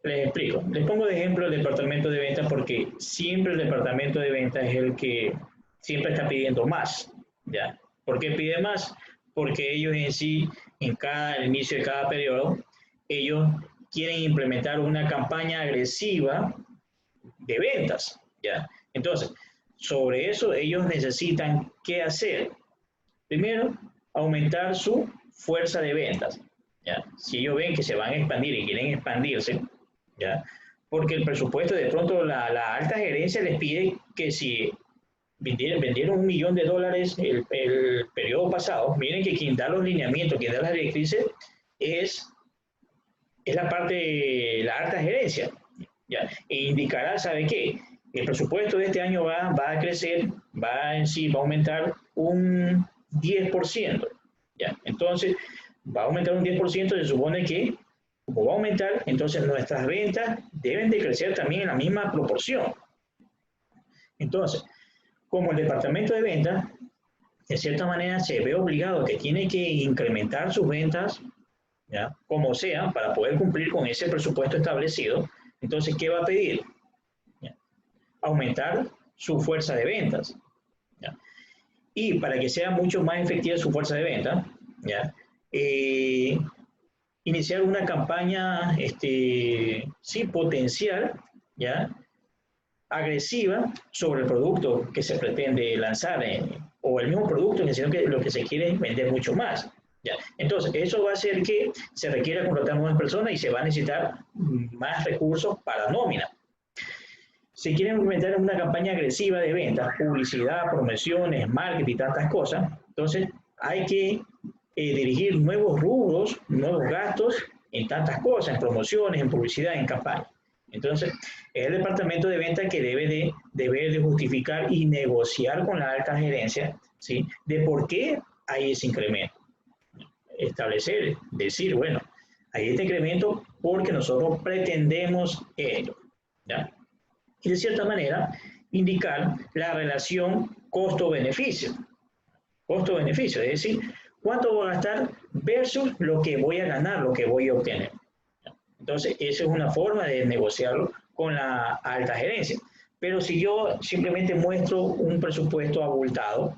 les explico. Les pongo de ejemplo el departamento de ventas porque siempre el departamento de ventas es el que siempre está pidiendo más. ¿Ya? ¿Por qué pide más? Porque ellos en sí, al inicio de cada periodo, ellos quieren implementar una campaña agresiva de ventas. ¿Ya? Entonces, sobre eso ellos necesitan ¿qué hacer? Primero, aumentar su fuerza de ventas. ¿Ya? Si ellos ven que se van a expandir y quieren expandirse, ¿ya? Porque el presupuesto, de pronto la alta gerencia les pide que si vendieron $1 millón el periodo pasado, miren que quien da los lineamientos, quien da las directrices es la parte de la alta gerencia. ¿Ya? E indicará, ¿sabe qué? El presupuesto de este año va a crecer, va a aumentar un 10%. ¿Ya? Entonces, va a aumentar un 10%, se supone que, como va a aumentar, entonces nuestras ventas deben de crecer también en la misma proporción. Entonces, como el departamento de ventas, de cierta manera se ve obligado que tiene que incrementar sus ventas, ¿ya? Como sea, para poder cumplir con ese presupuesto establecido. Entonces, ¿qué va a pedir? ¿Ya? Aumentar su fuerza de ventas, ¿ya? Y para que sea mucho más efectiva su fuerza de venta, ¿ya? Iniciar una campaña, sí, potencial, ¿ya? Agresiva sobre el producto que se pretende lanzar, o el mismo producto, sino que lo que se quiere es vender mucho más, ¿ya? Entonces, eso va a hacer que se requiera contratar más personas y se va a necesitar más recursos para nómina. Si quieren implementar una campaña agresiva de ventas, publicidad, promociones, marketing y tantas cosas, entonces hay que dirigir nuevos rubros, nuevos gastos en tantas cosas, en promociones, en publicidad, en campaña. Entonces, es el departamento de ventas que debe de justificar y negociar con la alta gerencia, ¿sí? De por qué hay ese incremento. Establecer, decir, bueno, hay este incremento porque nosotros pretendemos esto, ¿ya? Y de cierta manera, indicar la relación costo-beneficio. Costo-beneficio, es decir, cuánto voy a gastar versus lo que voy a ganar, lo que voy a obtener. Entonces, esa es una forma de negociarlo con la alta gerencia. Pero si yo simplemente muestro un presupuesto abultado,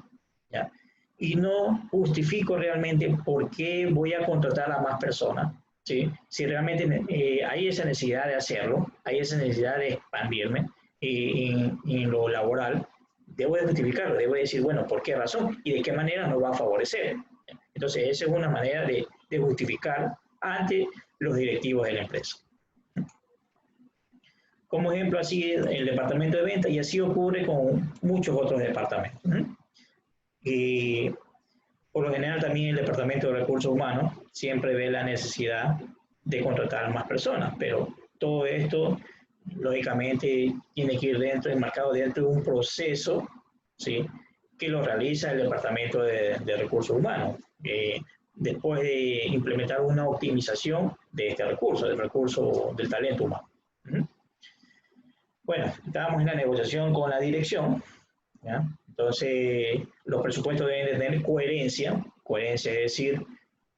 ¿ya? Y no justifico realmente por qué voy a contratar a más personas, ¿sí? Si realmente hay esa necesidad de hacerlo, hay esa necesidad de expandirme en lo laboral, debo de justificarlo, debo de decir, bueno, ¿por qué razón? Y de qué manera nos va a favorecer. Entonces, esa es una manera de justificar ante los directivos de la empresa. Como ejemplo, así el departamento de ventas, y así ocurre con muchos otros departamentos. Y por lo general también el departamento de recursos humanos siempre ve la necesidad de contratar más personas, pero todo esto, lógicamente, tiene que ir enmarcado dentro de un proceso, ¿sí? Que lo realiza el departamento de recursos humanos. Después de implementar una optimización de este recurso, del recurso del talento humano. Bueno, estábamos en la negociación con la dirección, ¿ya? Entonces, los presupuestos deben de tener coherencia, coherencia es decir,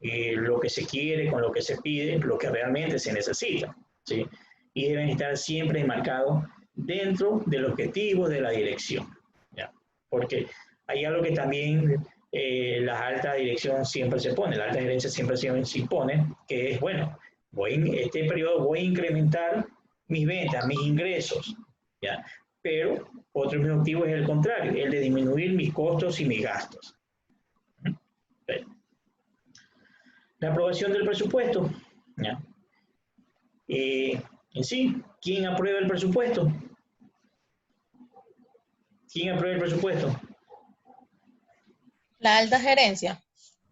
lo que se quiere con lo que se pide, lo que realmente se necesita, ¿sí? Y deben estar siempre enmarcados dentro del objetivo de la dirección, ¿ya? Porque hay algo que también la alta dirección siempre se pone, la alta gerencia siempre se impone, que es, bueno, en este periodo voy a incrementar mis ventas, mis ingresos, ¿ya? Pero otro objetivo es el contrario, el de disminuir mis costos y mis gastos. La aprobación del presupuesto, ¿ya? En sí, ¿quién aprueba el presupuesto? ¿Quién aprueba el presupuesto? La alta gerencia.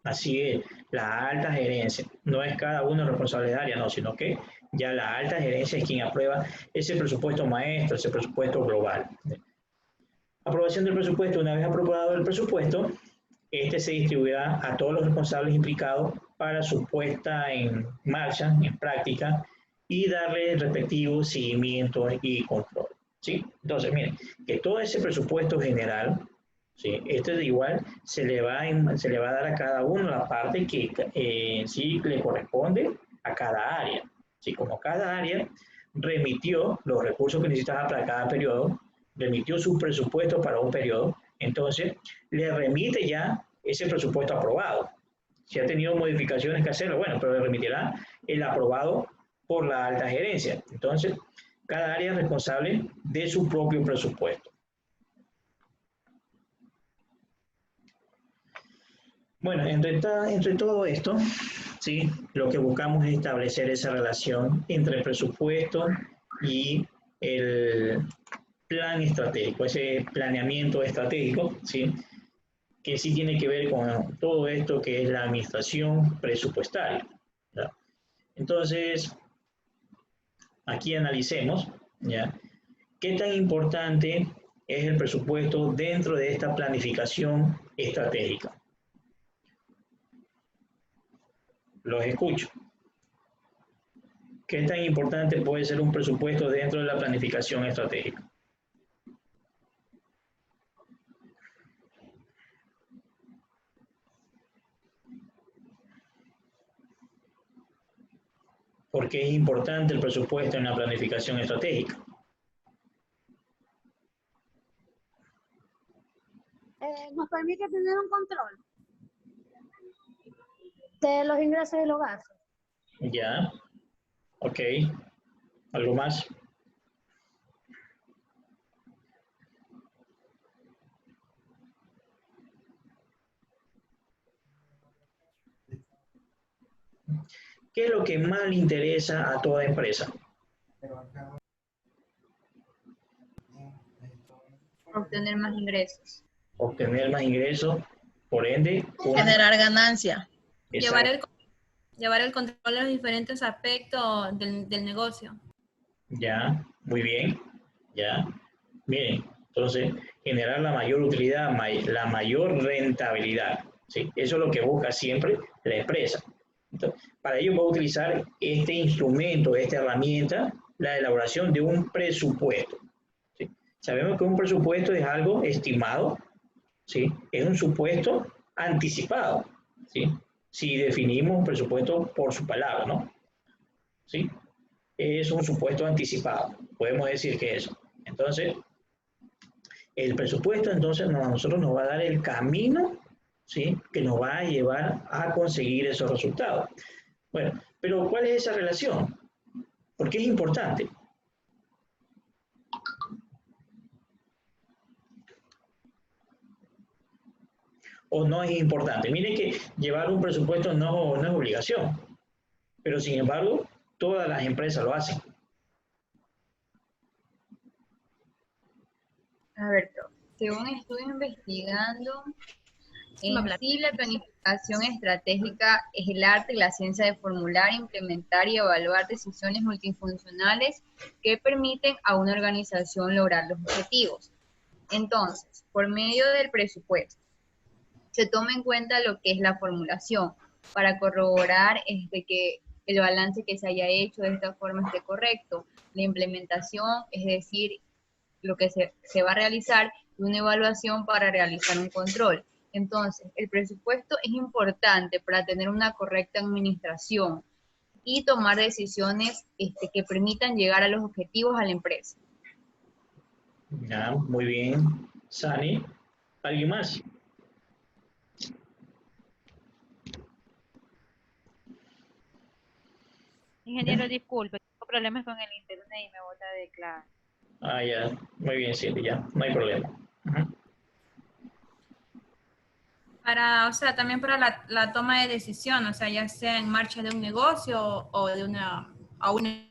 Así es, la alta gerencia. No es cada uno responsable de área, no, sino que ya la alta gerencia es quien aprueba ese presupuesto maestro, ese presupuesto global. Aprobación del presupuesto. Una vez aprobado el presupuesto, este se distribuirá a todos los responsables implicados para su puesta en marcha, en práctica, y darle el respectivo seguimiento y control, ¿sí? Entonces, miren, que todo ese presupuesto general, ¿sí? Esto de igual se le va a dar a cada uno la parte que en sí le corresponde a cada área, ¿sí? Como cada área remitió los recursos que necesitaba para cada periodo, remitió su presupuesto para un periodo, entonces le remite ya ese presupuesto aprobado. Si ha tenido modificaciones que hacerlo, bueno, pero le remitirá el aprobado por la alta gerencia. Entonces, cada área es responsable de su propio presupuesto. Bueno, entre todo esto, ¿sí? Lo que buscamos es establecer esa relación entre el presupuesto y el plan estratégico, ese planeamiento estratégico, ¿sí? Que sí tiene que ver con todo esto que es la administración presupuestaria, ¿ya? Entonces, aquí analicemos, ¿ya? ¿Qué tan importante es el presupuesto dentro de esta planificación estratégica? Los escucho. ¿Qué tan importante puede ser un presupuesto dentro de la planificación estratégica? ¿Por qué es importante el presupuesto en la planificación estratégica? Nos permite tener un control de los ingresos y los gastos. Ya, ok. ¿Algo más? ¿Qué es lo que más le interesa a toda empresa? Obtener más ingresos. Obtener más ingresos, por ende, Generar ganancia. Exacto. Llevar el control de los diferentes aspectos del negocio. Ya, muy bien. Ya. Miren, entonces, generar la mayor utilidad, la mayor rentabilidad. ¿Sí? Eso es lo que busca siempre la empresa. Entonces, para ello va a utilizar este instrumento, esta herramienta, la elaboración de un presupuesto. ¿Sí? Sabemos que un presupuesto es algo estimado, ¿sí? Es un supuesto anticipado, ¿sí? Si definimos un presupuesto por su palabra, ¿no? ¿Sí? Es un supuesto anticipado, podemos decir que eso. Entonces, el presupuesto entonces a nosotros nos va a dar el camino, ¿sí? Que nos va a llevar a conseguir esos resultados. Bueno, pero ¿cuál es esa relación? ¿Por qué es importante? ¿O no es importante? Miren que llevar un presupuesto no es obligación, pero sin embargo, todas las empresas lo hacen. A ver, según estuve investigando, en sí la planificación estratégica es el arte y la ciencia de formular, implementar y evaluar decisiones multifuncionales que permiten a una organización lograr los objetivos. Entonces, por medio del presupuesto, se toma en cuenta lo que es la formulación para corroborar que el balance que se haya hecho de esta forma esté correcto. La implementación, es decir, lo que se va a realizar, y una evaluación para realizar un control. Entonces, el presupuesto es importante para tener una correcta administración y tomar decisiones que permitan llegar a los objetivos a la empresa. Ya, muy bien. Sani, ¿alguien más? Ingeniero, disculpe, tengo problemas con el internet y me bota de clase. Ah, ya, muy bien, Cindy, ya, no hay problema. Ujú. O sea, también para la toma de decisión, o sea, ya sea en marcha de un negocio o de a una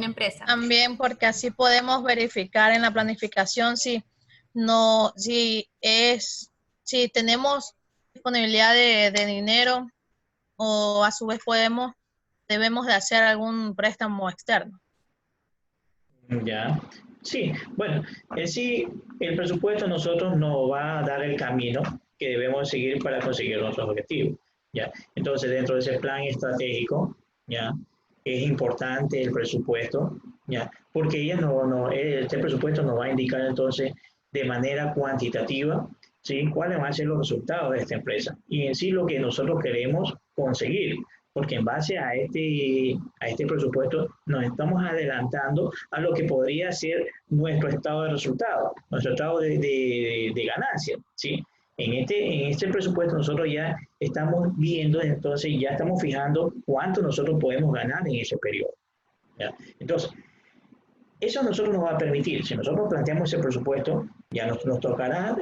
empresa. También porque así podemos verificar en la planificación si tenemos disponibilidad de dinero o a su vez debemos de hacer algún préstamo externo. Ya, sí, bueno, en sí, el presupuesto a nosotros nos va a dar el camino que debemos seguir para conseguir nuestros objetivos, ¿ya? Entonces, dentro de ese plan estratégico, ¿ya? Es importante el presupuesto, ¿ya? Porque este presupuesto nos va a indicar entonces de manera cuantitativa, ¿sí? Cuáles van a ser los resultados de esta empresa y en sí lo que nosotros queremos conseguir, porque en base a este presupuesto nos estamos adelantando a lo que podría ser nuestro estado de resultado, nuestro estado de ganancia, ¿sí? En este presupuesto nosotros ya estamos viendo, entonces ya estamos fijando cuánto nosotros podemos ganar en ese periodo, ¿ya? Entonces, eso a nosotros nos va a permitir, si nosotros planteamos ese presupuesto, ya nos tocará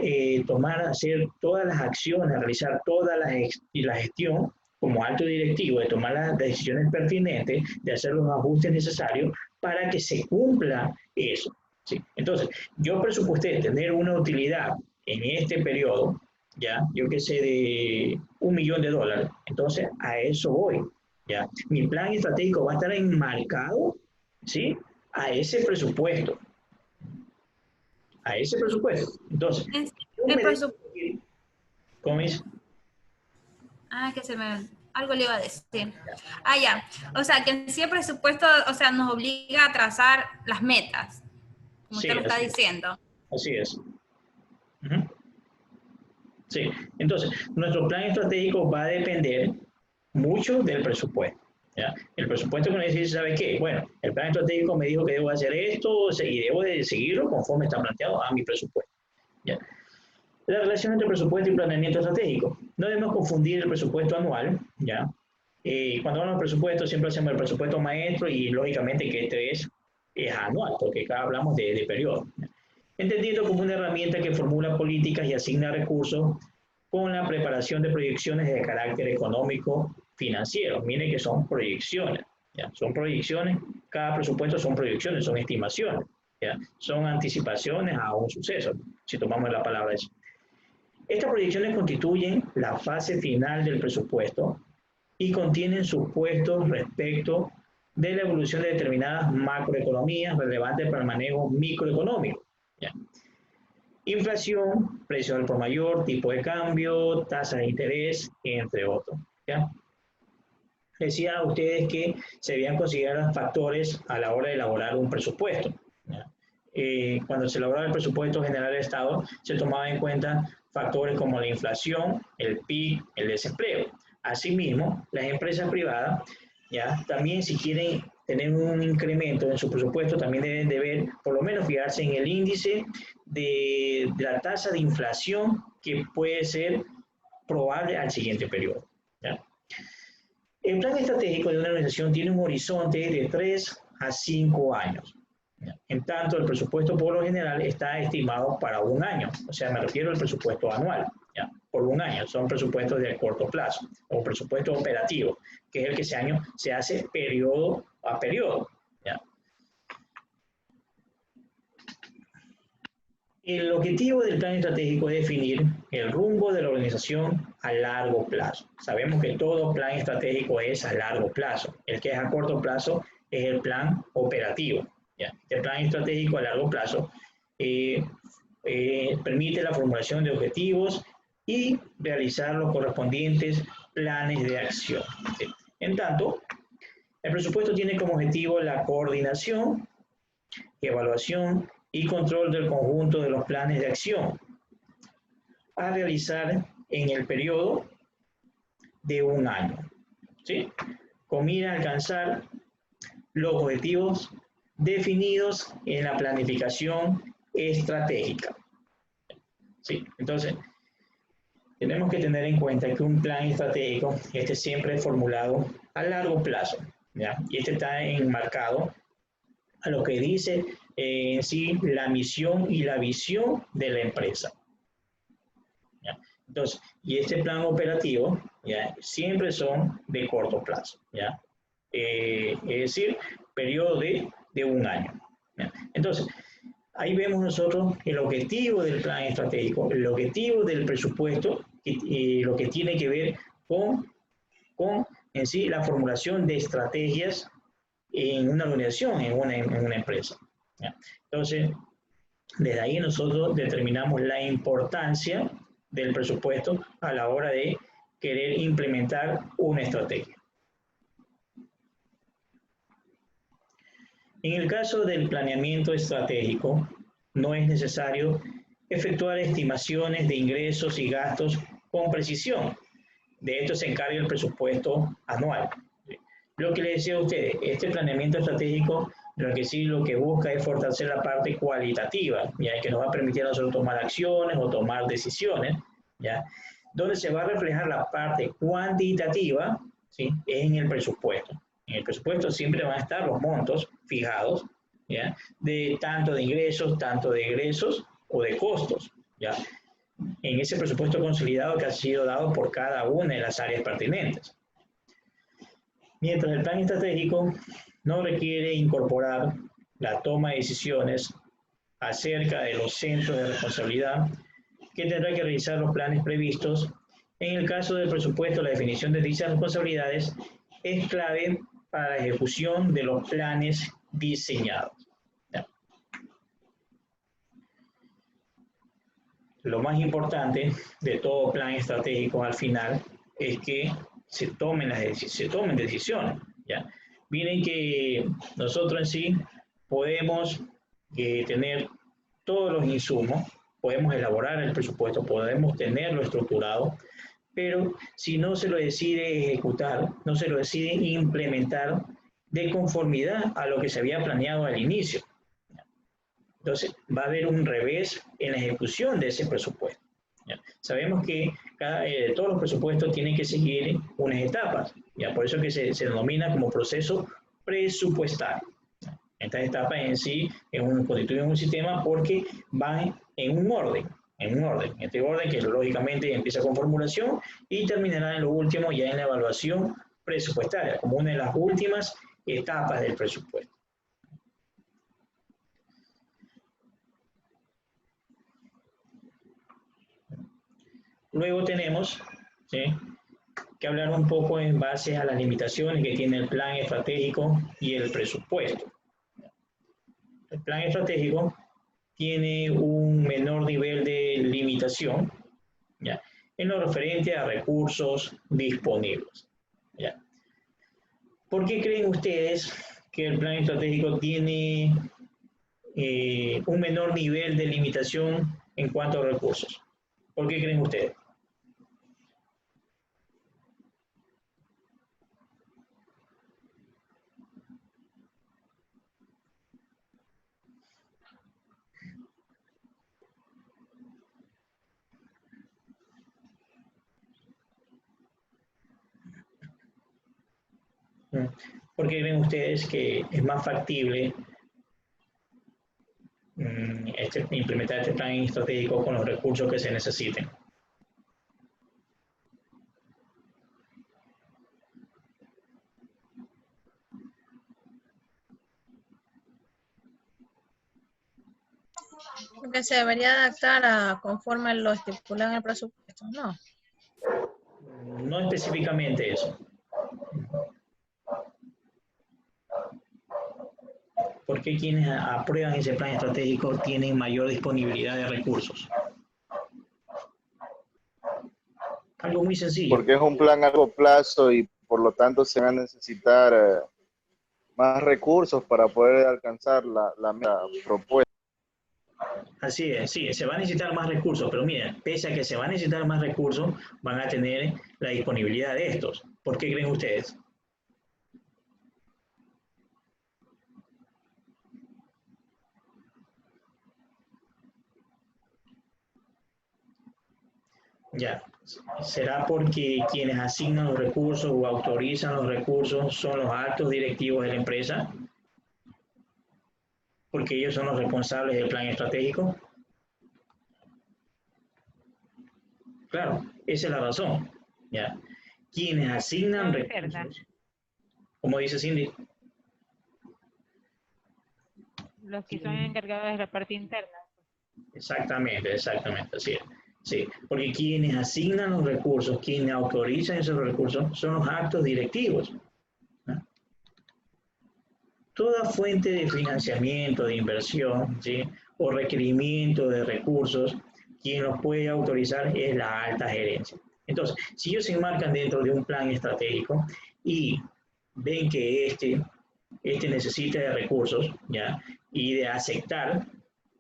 hacer todas las acciones, realizar toda la gestión como alto directivo, de tomar las decisiones pertinentes, de hacer los ajustes necesarios para que se cumpla eso, ¿sí? Entonces, yo presupuesté tener una utilidad en este periodo, ya, yo que sé, de $1.000.000, entonces a eso voy, ya. Mi plan estratégico va a estar enmarcado, ¿sí? A ese presupuesto. A ese presupuesto. Entonces, El presupuesto. ¿cómo es? Algo le iba a decir. Ah, ya. O sea, que en sí el presupuesto, o sea, nos obliga a trazar las metas, como Sí, usted lo está así diciendo. Así es. Ujú. Sí, entonces, nuestro plan estratégico va a depender mucho del presupuesto. ¿ya? El presupuesto que uno dice, ¿sabe qué? Bueno, el plan estratégico me dijo que debo hacer esto y debo de seguirlo conforme está planteado a mi presupuesto, ¿ya? La relación entre presupuesto y planeamiento estratégico. No debemos confundir el presupuesto anual, ¿ya? Cuando hablamos de presupuesto, siempre hacemos el presupuesto maestro y lógicamente que este es anual, porque acá hablamos de periodo, ¿ya? Entendiendo como una herramienta que formula políticas y asigna recursos con la preparación de proyecciones de carácter económico financiero. Miren que son proyecciones, ¿ya? Son proyecciones, cada presupuesto son proyecciones, son estimaciones, ¿ya? Son anticipaciones a un suceso, si tomamos la palabra eso. Estas proyecciones constituyen la fase final del presupuesto y contienen supuestos respecto de la evolución de determinadas macroeconomías relevantes para el manejo microeconómico, ¿ya? Inflación, precio al por mayor, tipo de cambio, tasa de interés, entre otros, ¿ya? Decía a ustedes que se debían considerar factores a la hora de elaborar un presupuesto, ¿ya? Cuando se elaboraba el presupuesto general del Estado, se tomaba en cuenta factores como la inflación, el PIB, el desempleo. Asimismo, las empresas privadas, ¿ya? También si quieren tener un incremento en su presupuesto, también deben de ver, por lo menos fijarse en el índice de la tasa de inflación que puede ser probable al siguiente periodo, ¿ya? El plan estratégico de una organización tiene un horizonte de 3 a 5 años. En tanto, el presupuesto por lo general está estimado para un año, o sea, me refiero al presupuesto anual, ¿ya? Por un año, son presupuestos de corto plazo, o presupuesto operativo, que es el que se hace periodo a periodo, ¿ya? El objetivo del plan estratégico es definir el rumbo de la organización a largo plazo. Sabemos que todo plan estratégico es a largo plazo, el que es a corto plazo es el plan operativo, ¿ya? Este plan estratégico a largo plazo permite la formulación de objetivos y realizar los correspondientes planes de acción, ¿sí? En tanto, el presupuesto tiene como objetivo la coordinación, evaluación y control del conjunto de los planes de acción a realizar en el periodo de un año, ¿sí? Con mira a alcanzar los objetivos definidos en la planificación estratégica, ¿sí? Entonces, tenemos que tener en cuenta que un plan estratégico, siempre es formulado a largo plazo, ¿ya? Y está enmarcado a lo que dice en sí la misión y la visión de la empresa, ¿ya? Entonces, y este plan operativo, ¿ya? Siempre son de corto plazo, ¿ya? Es decir, periodo de un año, ¿ya? Entonces, ahí vemos nosotros el objetivo del plan estratégico, el objetivo del presupuesto y lo que tiene que ver con en sí la formulación de estrategias en una organización, en una empresa, ¿ya? Entonces, desde ahí nosotros determinamos la importancia del presupuesto a la hora de querer implementar una estrategia. En el caso del planeamiento estratégico, no es necesario efectuar estimaciones de ingresos y gastos con precisión. De esto se encarga el presupuesto anual. Lo que les decía a ustedes, este planeamiento estratégico, lo que busca es fortalecer la parte cualitativa, ¿ya? Que nos va a permitir a nosotros tomar acciones o tomar decisiones, ¿ya? Donde se va a reflejar la parte cuantitativa, ¿sí? En el presupuesto. En el presupuesto siempre van a estar los montos fijados, ¿ya? De tanto de ingresos, tanto de egresos o de costos, ¿ya? En ese presupuesto consolidado que ha sido dado por cada una de las áreas pertinentes. Mientras el plan estratégico no requiere incorporar la toma de decisiones acerca de los centros de responsabilidad que tendrá que realizar los planes previstos. En el caso del presupuesto, la definición de dichas responsabilidades es clave para la ejecución de los planes diseñados. ¿Ya? Lo más importante de todo plan estratégico al final es que se tomen decisiones, ¿ya? Miren que nosotros en sí podemos tener todos los insumos, podemos elaborar el presupuesto, podemos tenerlo estructurado, pero si no se lo decide ejecutar, no se lo decide implementar de conformidad a lo que se había planeado al inicio. Entonces, va a haber un revés en la ejecución de ese presupuesto. ¿Ya? Sabemos que todos los presupuestos tienen que seguir unas etapas, ¿ya? Por eso que se denomina como proceso presupuestario. ¿Ya? Estas etapas en sí constituyen un sistema porque van en un orden. Este orden que lógicamente empieza con formulación y terminará en lo último ya en la evaluación presupuestaria, como una de las últimas etapas del presupuesto. Luego tenemos, ¿sí?, que hablar un poco en base a las limitaciones que tiene el plan estratégico y el presupuesto. El plan estratégico tiene un menor nivel de limitación, ¿ya?, en lo referente a recursos disponibles, ¿ya? ¿Por qué creen ustedes que el plan estratégico tiene un menor nivel de limitación en cuanto a recursos? ¿Por qué creen ustedes? ¿Por qué creen ustedes que es más factible implementar este plan estratégico con los recursos que se necesiten? Que se debería adaptar conforme lo estipulado en el presupuesto, ¿no? No específicamente eso. ¿Por qué quienes aprueban ese plan estratégico tienen mayor disponibilidad de recursos? Algo muy sencillo. Porque es un plan a largo plazo y por lo tanto se van a necesitar más recursos para poder alcanzar la meta propuesta. Así es, sí, se va a necesitar más recursos, pero miren, pese a que se va a necesitar más recursos, van a tener la disponibilidad de estos. ¿Por qué creen ustedes? Ya, ¿será porque quienes asignan los recursos o autorizan los recursos son los altos directivos de la empresa? ¿Porque ellos son los responsables del plan estratégico? Claro, esa es la razón. ¿Ya? Quienes asignan recursos, como dice Cindy. Los que son encargados de la parte interna. Exactamente, así es. Sí, porque quienes asignan los recursos, quienes autorizan esos recursos, son los altos directivos. ¿No? Toda fuente de financiamiento, de inversión, ¿sí?, o requerimiento de recursos, quien los puede autorizar es la alta gerencia. Entonces, si ellos se enmarcan dentro de un plan estratégico y ven que este necesita de recursos, ¿ya?, y de aceptar,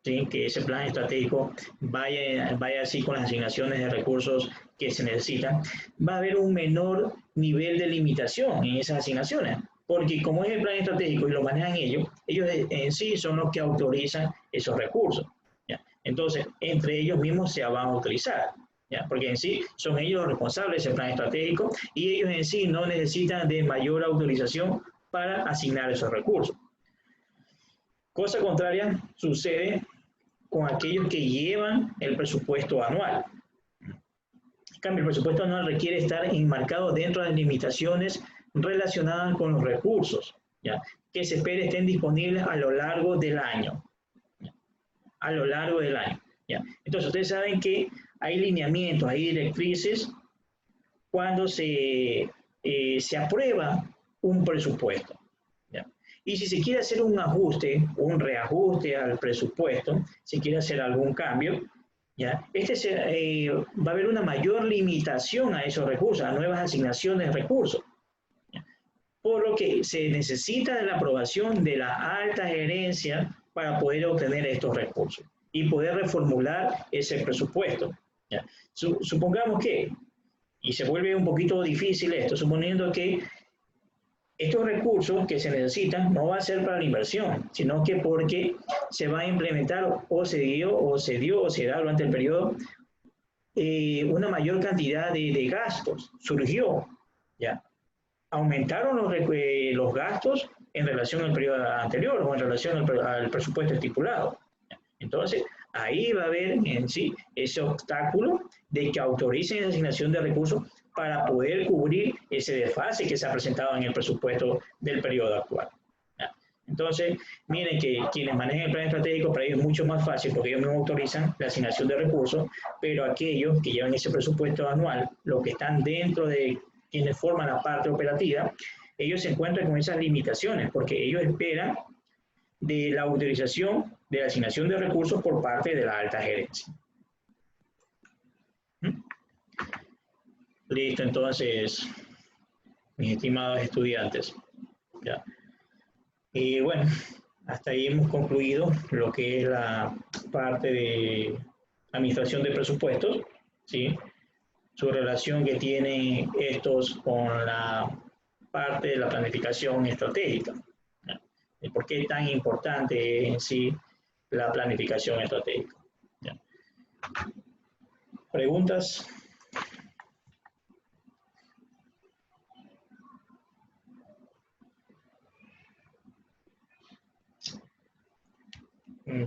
¿sí?, que ese plan estratégico vaya así con las asignaciones de recursos que se necesitan, va a haber un menor nivel de limitación en esas asignaciones, porque como es el plan estratégico y lo manejan ellos en sí son los que autorizan esos recursos, ¿ya? Entonces, entre ellos mismos se van a utilizar, ¿ya? Porque en sí son ellos los responsables de ese plan estratégico y ellos en sí no necesitan de mayor autorización para asignar esos recursos. Cosa contraria sucede con aquellos que llevan el presupuesto anual. En cambio, el presupuesto anual requiere estar enmarcado dentro de las limitaciones relacionadas con los recursos, ¿ya?, que se espera estén disponibles a lo largo del año. ¿Ya? A lo largo del año. ¿Ya? Entonces, ustedes saben que hay lineamientos, hay directrices cuando se aprueba un presupuesto. ¿Ya? Y si se quiere hacer un ajuste, un reajuste al presupuesto, si quiere hacer algún cambio, ¿ya?, va a haber una mayor limitación a esos recursos, a nuevas asignaciones de recursos. ¿Ya? Por lo que se necesita de la aprobación de la alta gerencia para poder obtener estos recursos y poder reformular ese presupuesto. ¿Ya? Supongamos que Y se vuelve un poquito difícil esto, suponiendo que estos recursos que se necesitan no va a ser para la inversión, sino que porque se va a implementar o se dio o se da durante el periodo una mayor cantidad de gastos. Surgió, ¿ya? Aumentaron los gastos en relación al periodo anterior o en relación al presupuesto estipulado. Entonces, ahí va a haber en sí ese obstáculo de que autoricen la asignación de recursos para poder cubrir ese desfase que se ha presentado en el presupuesto del periodo actual. Entonces, miren que quienes manejan el plan estratégico, para ellos es mucho más fácil porque ellos mismos autorizan la asignación de recursos, pero aquellos que llevan ese presupuesto anual, los que están dentro de quienes forman la parte operativa, ellos se encuentran con esas limitaciones porque ellos esperan de la autorización de la asignación de recursos por parte de la alta gerencia. Listo, entonces, mis estimados estudiantes. Ya. Y bueno, hasta ahí hemos concluido lo que es la parte de administración de presupuestos, ¿sí? Su relación que tienen estos con la parte de la planificación estratégica. ¿Ya? Y por qué es tan importante en sí la planificación estratégica. ¿Ya? ¿Preguntas?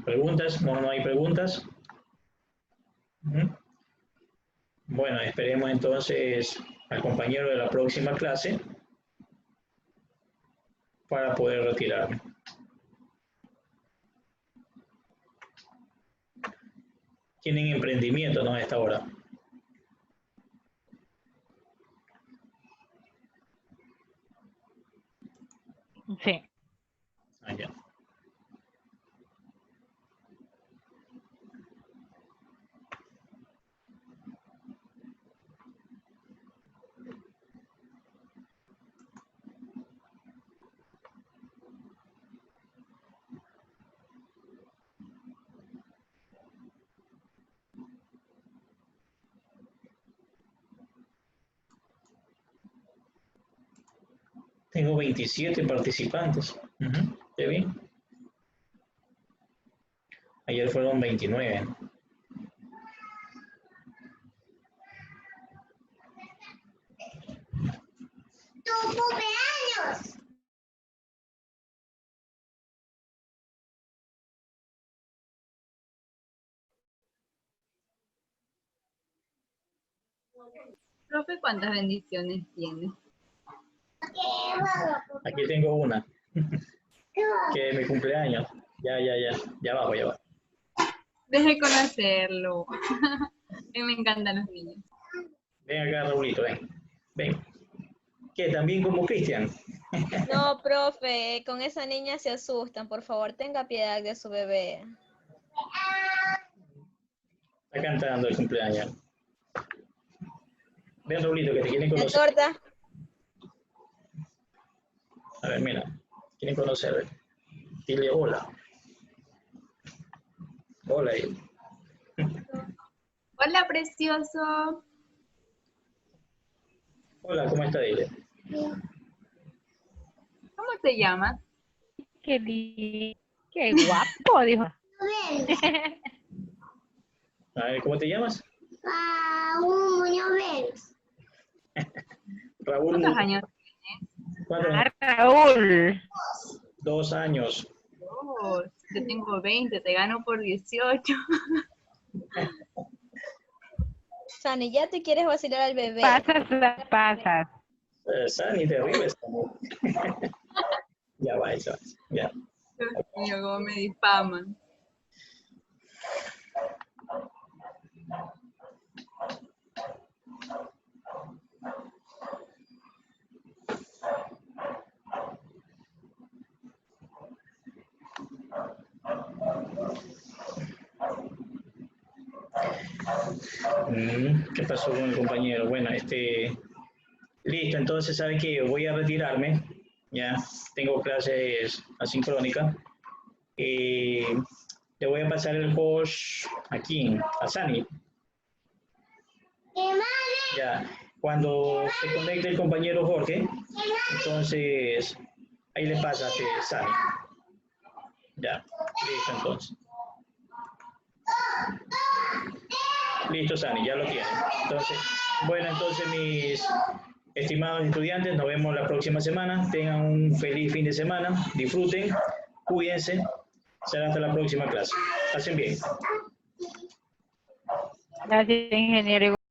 ¿Preguntas? No hay preguntas. Bueno, esperemos entonces al compañero de la próxima clase para poder retirarme. Tienen emprendimiento, ¿no? A esta hora. Sí. Ya. Tengo 27 participantes. ¿Está bien? Ayer fueron 29. ¡Tu cumpleaños! Profe, ¿cuántas bendiciones tiene? Aquí tengo una. Que es mi cumpleaños. Ya bajo. Deje conocerlo. A mí me encantan los niños. Ven acá, Raulito, ven. ¿Qué? ¿También como Cristian? No, profe, con esa niña se asustan. Por favor, tenga piedad de su bebé. Está cantando el cumpleaños. Ven, Raulito, que te quieren La conocer. torta. A ver, mira. Quieren conocer. Dile hola. Hola. Hola, precioso. Hola, ¿cómo está ella? ¿Cómo te llamas? Qué guapo, dijo. A ver, ¿cómo te llamas? Raúl Muñoz Vélez. Raúl. ¿Cuántos años tienes? Raúl. 2 años. Oh, yo tengo 20, te gano por 18. Sani, ya te quieres vacilar al bebé. Pasas. Sani, te ríes. Ya va. Ya. Dios mío, cómo me difaman. ¿Qué pasó con el compañero? Bueno, listo, entonces sabe que voy a retirarme, ya tengo clases asincrónicas. Le voy a pasar el host aquí, a Sani. Ya, Cuando se conecte el compañero Jorge, entonces ahí le pasa a Sani. Ya, listo entonces. Listo, Sani, ya lo tiene. Entonces, bueno, entonces mis estimados estudiantes, nos vemos la próxima semana. Tengan un feliz fin de semana. Disfruten, cuídense. Será hasta la próxima clase. Hacen bien. Gracias, ingeniero.